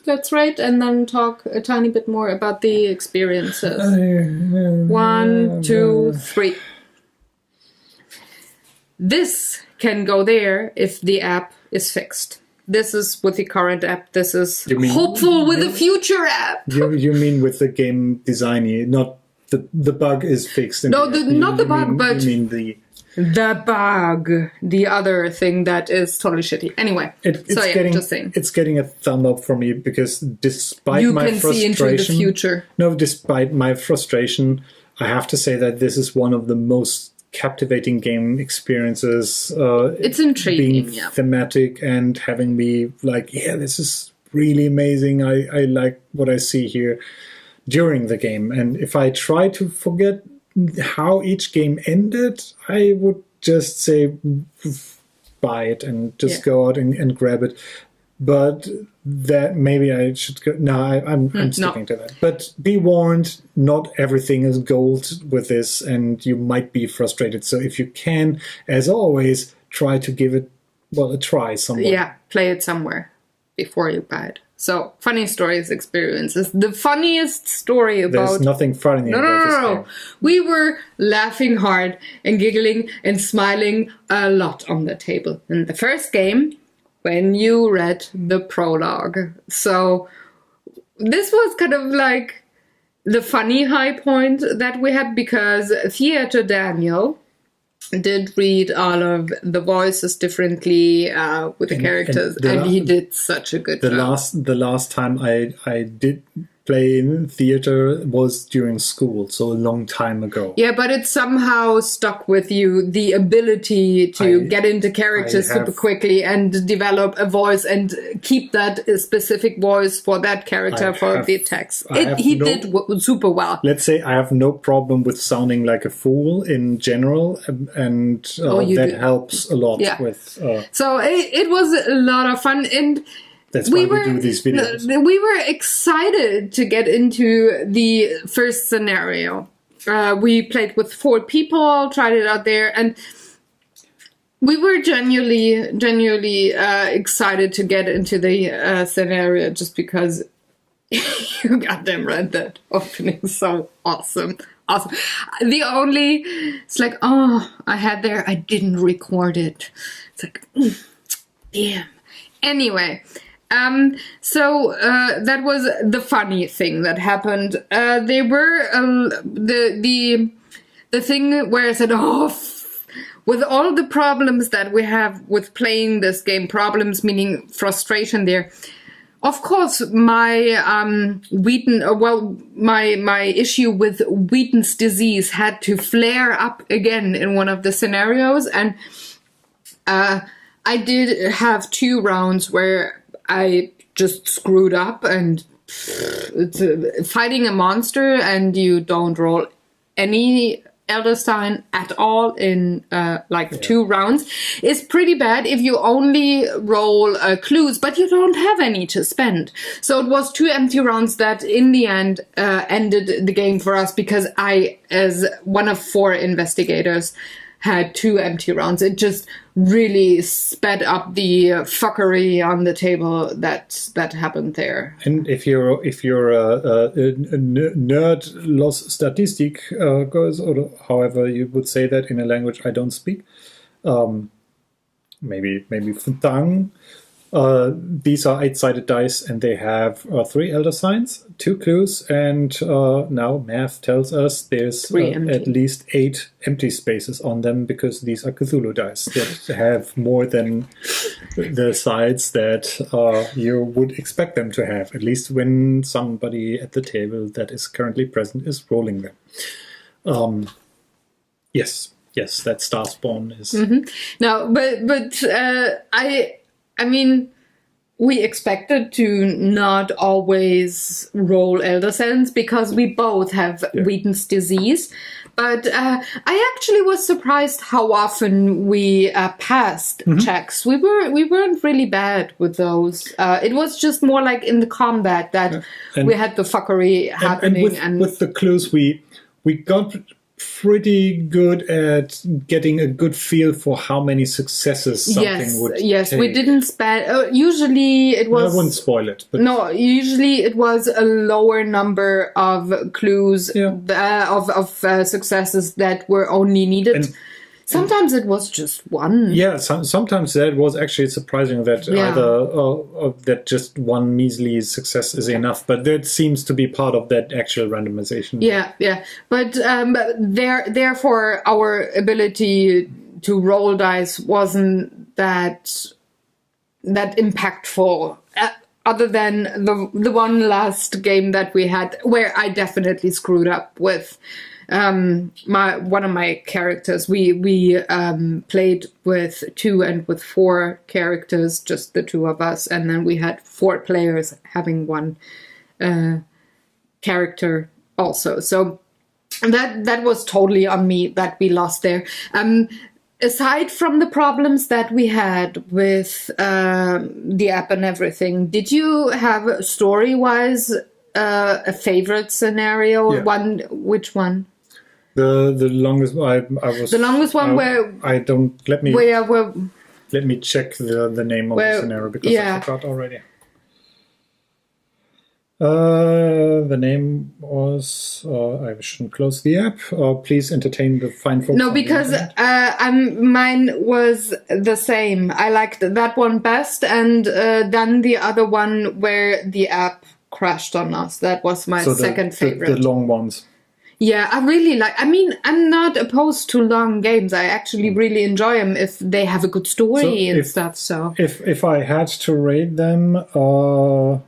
Let's rate and then talk a tiny bit more about the experiences. 1, 2, 3. This can go there if the app is fixed. This is with the current app. This is hopeful with the future app. You mean with the game design, not the bug is fixed. No, not the bug, but you mean the bug, the other thing that is totally shitty. Anyway, it's getting a thumb up for me because despite my frustration, see into the future. No, despite my frustration, I have to say that this is one of the most captivating game experiences. It's intriguing, being thematic and having me like, yeah, this is really amazing. I like what I see here during the game. And if I try to forget how each game ended, I would just say buy it and just go out and grab it. But that maybe I should go. No, I'm sticking to that. But be warned, not everything is gold with this, and you might be frustrated. So if you can, as always, try to give it a try somewhere. Yeah, play it somewhere before you buy it. So funny stories, experiences. The funniest story about there's nothing funny about this game. We were laughing hard and giggling and smiling a lot on the table in the first game. When you read the prologue. So this was kind of like the funny high point that we had because Theater Daniel did read all of the voices differently with the characters, and he did such a good job. The last time I did play in theater was during school, so a long time ago. Yeah, but it somehow stuck with you, the ability to get into characters super quickly and develop a voice and keep that specific voice for that character for the text. He did super well. Let's say I have no problem with sounding like a fool in general, and that helps a lot with... So it was a lot of fun, and that's why we do these videos. We were excited to get into the first scenario. We played with 4 people, tried it out there, and we were genuinely excited to get into the scenario just because you goddamn read that opening. So awesome. It's like, I didn't record it. It's like, damn. Anyway. So that was the funny thing that happened. They were the thing where I said, with all the problems that we have with playing this game, problems meaning frustration there. Of course, my my issue with Wheaton's disease had to flare up again in one of the scenarios, and I did have 2 rounds where I just screwed up, and it's fighting a monster and you don't roll any Elder Sign at all in 2 rounds is pretty bad if you only roll clues, but you don't have any to spend. So it was 2 empty rounds that in the end ended the game for us because I, as one of 4 investigators, had 2 empty rounds. It just really sped up the fuckery on the table that happened there. And if you're a nerd los Statistik goes, or however you would say that in a language I don't speak, maybe Futang. These are 8-sided dice, and they have 3 Elder Signs, 2 clues, and now math tells us there's at least 8 empty spaces on them because these are Cthulhu dice that have more than the sides that you would expect them to have, at least when somebody at the table that is currently present is rolling them. Yes, that Starspawn is... No, but I mean, we expected to not always roll Elder Sense because we both have Wheaton's disease. But I actually was surprised how often we passed checks. We weren't really bad with those. It was just more like in the combat that we had the fuckery happening. And with the clues, we got pretty good at getting a good feel for how many successes something would take. We didn't spend. Usually it was. I wouldn't spoil it. But no, usually it was a lower number of clues of successes that were only needed. Sometimes it was just one. Yeah, sometimes that was actually surprising that either that just one measly success is enough, but that seems to be part of that actual randomization. Yeah. But therefore, our ability to roll dice wasn't that impactful. Other than the one last game that we had, where I definitely screwed up with. One of my characters, we played with 2 and with 4 characters, just the 2 of us, and then we had 4 players having 1 character also. So that was totally on me that we lost there. Aside from the problems that we had with the app and everything, did you have story-wise a favorite scenario? Yeah. Which one? The longest I was. The longest one where I don't let me check the name of the scenario because I forgot already. The name was. I shouldn't close the app. Please entertain the fine folks. No, because mine was the same. I liked that one best, and then the other one where the app crashed on us. That was my second favorite. The long ones. Yeah, I really like. I mean, I'm not opposed to long games. I actually really enjoy them if they have a good story and stuff. So if I had to rate them, so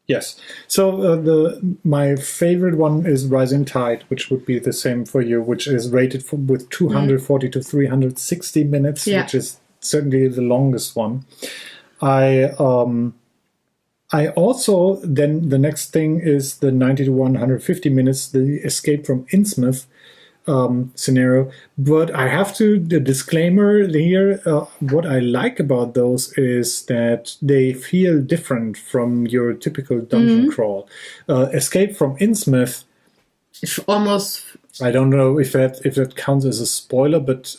yes. So my favorite one is Rising Tide, which would be the same for you, which is rated with 240 to 360 minutes, which is certainly the longest one. I also, then the next thing is the 90 to 150 minutes, the Escape from Innsmouth scenario. But I have to, the disclaimer here, what I like about those is that they feel different from your typical dungeon crawl. Escape from Innsmouth, almost. I don't know if that counts as a spoiler, but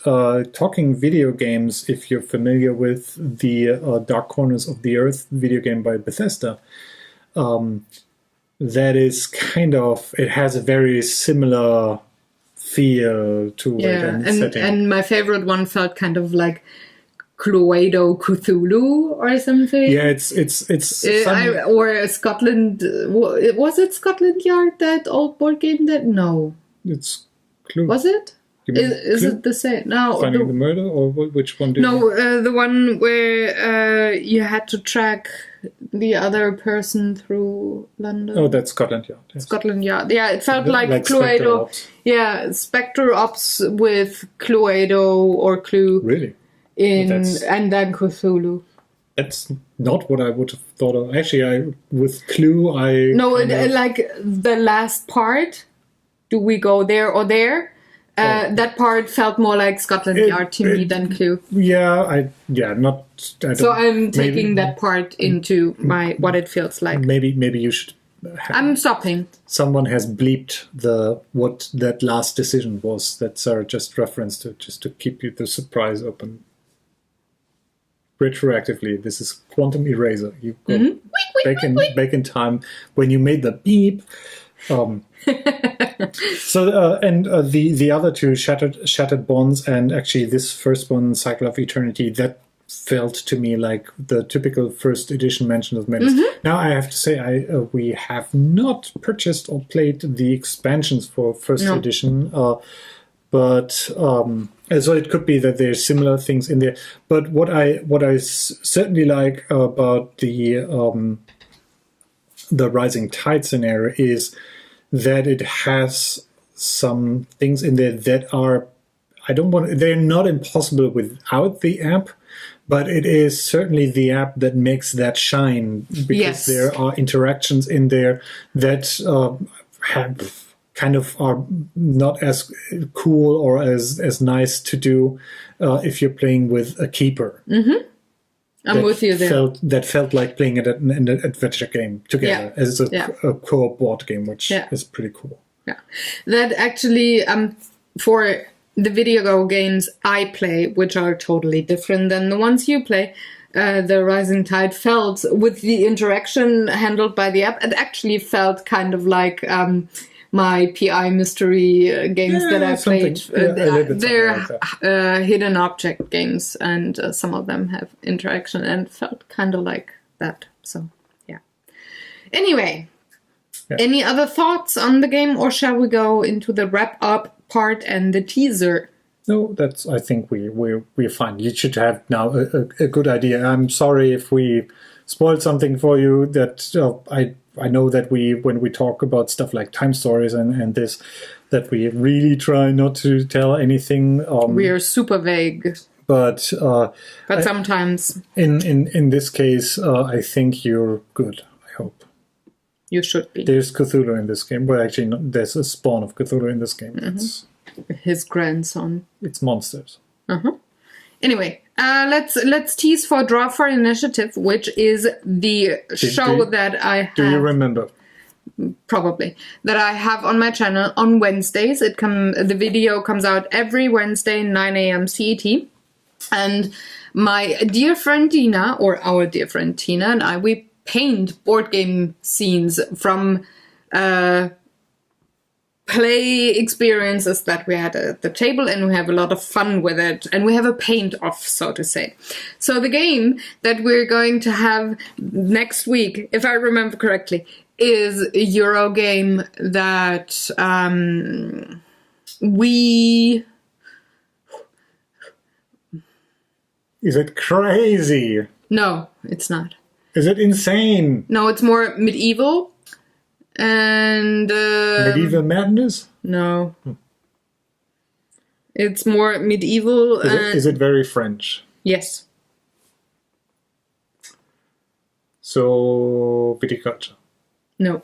talking video games, if you're familiar with the Dark Corners of the Earth video game by Bethesda, that is kind of, it has a very similar feel to it and setting. And my favorite one felt kind of like Cluedo Cthulhu or something. Yeah, it's or Scotland. Was it Scotland Yard, that old board game? No. It's Clue. Was it? Is it the same? No. Finding the murder, or which one? The one where you had to track the other person through London. Oh, that's Scotland Yard. Yes. Scotland Yard. Yeah, it felt like Cluedo. Yeah, Spectre Ops with Cluedo or Clue. Really? And then Cthulhu. That's not what I would have thought of. Actually, with Clue, like the last part. Do we go there or there? That part felt more like Scotland Yard to me than Clue. So I'm taking that part into what it feels like. Maybe you should. I'm stopping. Someone has bleeped what that last decision was that Sarah just referenced to, just to keep you the surprise open. Retroactively, this is Quantum Eraser. You go back in time when you made the beep. The other two, Shattered Bonds, and actually this first one, Cycle of Eternity, that felt to me like the typical first edition Mansion of Madness. Now I have to say we have not purchased or played the expansions for first edition, but so it could be that there's similar things in there. But what I certainly like about the the Rising Tide scenario is that it has some things in there that are, they're not impossible without the app, but it is certainly the app that makes that shine, because there are interactions in there that are not as cool or as nice to do if you're playing with a keeper. Mm-hmm. I'm with you there. That felt like playing an adventure game together as a co-op board game, which is pretty cool. Yeah, that actually for the video games I play, which are totally different than the ones you play, the Rising Tide felt, with the interaction handled by the app, it actually felt kind of like my PI mystery games that I played. They're hidden object games, and some of them have interaction, and felt kind of like that. So, yeah. Anyway, any other thoughts on the game, or shall we go into the wrap-up part and the teaser? No, I think we're fine. You should have now a good idea. I'm sorry if we spoiled something for you. That I know that when we talk about stuff like time stories and this, that we really try not to tell anything. We are super vague. But sometimes in this case, I think you're good. I hope you should be. There's Cthulhu in this game. Well, actually, there's a spawn of Cthulhu in this game. Mm-hmm. It's his grandson. It's monsters. Uh-huh. Anyway, let's tease for Draw for Initiative, which is the show that I have. Do you remember? Probably. That I have on my channel on Wednesdays. The video comes out every Wednesday, 9 a.m. CET. And my dear friend Tina, or our dear friend Tina, and I, we paint board game scenes from play experiences that we had at the table, and we have a lot of fun with it, and we have a paint off, so to say. So the game that we're going to have next week, if I remember correctly, is a Euro game that we... Is it crazy? No, it's not. Is it insane? No, it's more medieval. And medieval madness? No. It's more medieval. Is it very French? Yes. So viticulture? No.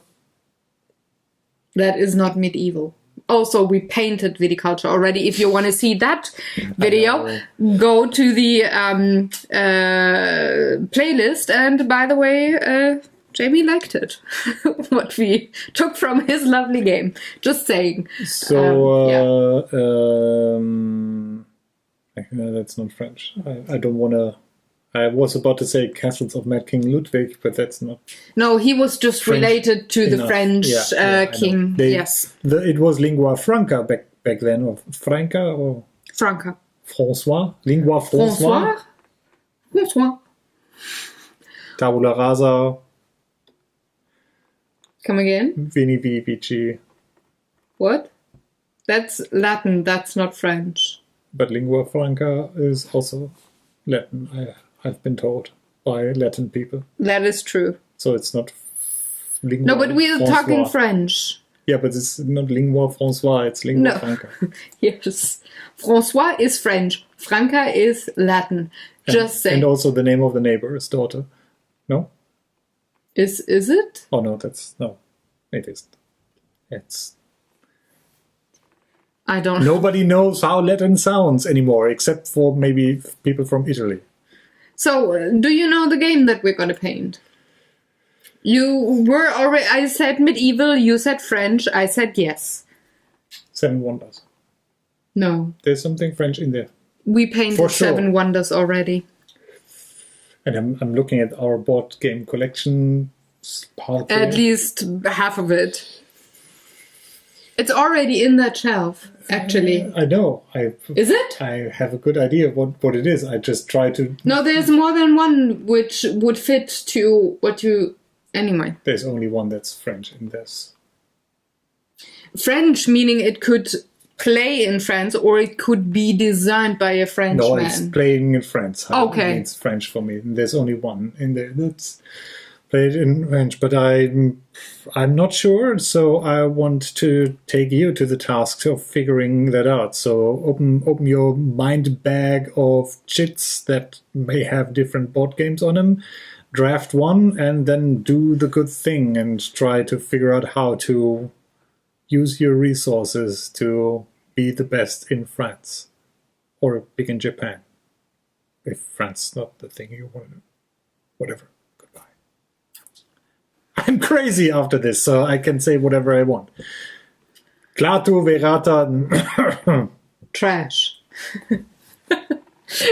That is not medieval. Also, we painted viticulture already. If you want to see that video, go to the playlist. And by the way, Jamie liked it, what we took from his lovely game. Just saying. So, that's not French. I don't want to... I was about to say Castles of Mad King Ludwig, but that's not... No, he was just French related to the French king. Yes. It was lingua franca back then, or franca, or... Franca. François? Lingua François? François. Tabula rasa... Come again? Veni Vici. What? That's Latin, that's not French. But lingua franca is also Latin, I've been told by Latin people. That is true. So it's not lingua No, but we are talking French. Yeah, but it's not lingua François, it's lingua franca. Yes. François is French. Franca is Latin. Just saying. And also the name of the neighbor's daughter. No? Is it? Oh, no, it isn't. It's... I don't know. Nobody knows how Latin sounds anymore, except for maybe people from Italy. So, do you know the game that we're going to paint? You were already... I said medieval, you said French, I said yes. 7 Wonders. No. There's something French in there. We painted For sure. 7 Wonders already. And I'm looking at our board game collection part. At least half of it. It's already in that shelf, actually. I know. Is it? I have a good idea what it is. I just try to... No, there's more than one which would fit to what you... Anyway. There's only one that's French in this. French, meaning it could play in France, or it could be designed by a Frenchman. No, it's playing in France. Okay. It's French for me. And there's only one in there that's played in French, but I'm not sure. So I want to take you to the task of figuring that out. So open your mind bag of chits that may have different board games on them. Draft one and then do the good thing and try to figure out how to use your resources to be the best in France or big in Japan. If France is not the thing you want to, whatever. Goodbye. I'm crazy after this, so I can say whatever I want. Klaatu verata. Trash.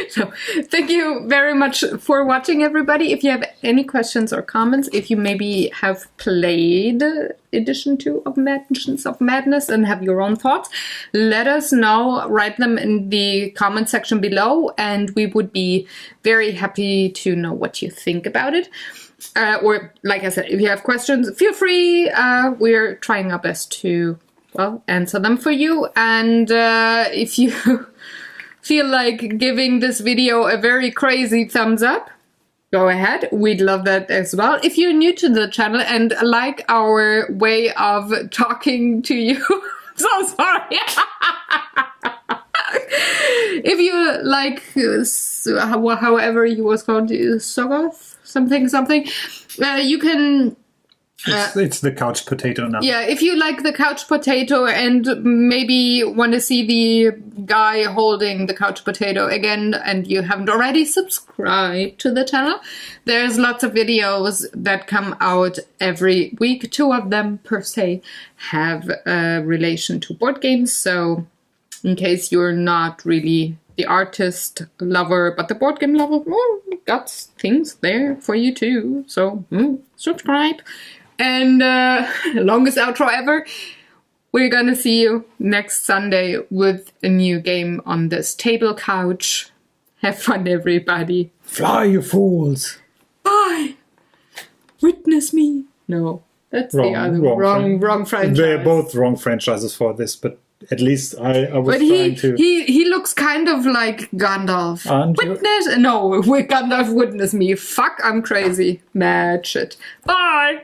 So, thank you very much for watching, everybody. If you have any questions or comments, if you maybe have played edition 2 of Mansions of Madness and have your own thoughts, let us know. Write them in the comment section below, and we would be very happy to know what you think about it. Or, like I said, if you have questions, feel free. We're trying our best to, well, answer them for you. And if you feel like giving this video a very crazy thumbs up, go ahead. We'd love that as well. If you're new to the channel and like our way of talking to you, so sorry. If you like, however you was called, Sogoth, something, you can... It's the couch potato now. Yeah, if you like the couch potato and maybe want to see the guy holding the couch potato again and you haven't already subscribed to the channel, there's lots of videos that come out every week. 2 of them per se have a relation to board games. So in case you're not really the artist lover, but the board game lover, well, got things there for you too. So subscribe. And longest outro ever. We're gonna see you next Sunday with a new game on this table couch. Have fun, everybody. Fly, you fools! Bye! Witness me. No, that's the other wrong franchise. They're both wrong franchises for this, but at least I was trying to... He looks kind of like Gandalf. Witness? No, Gandalf witness me. Fuck, I'm crazy. Mad shit. Bye!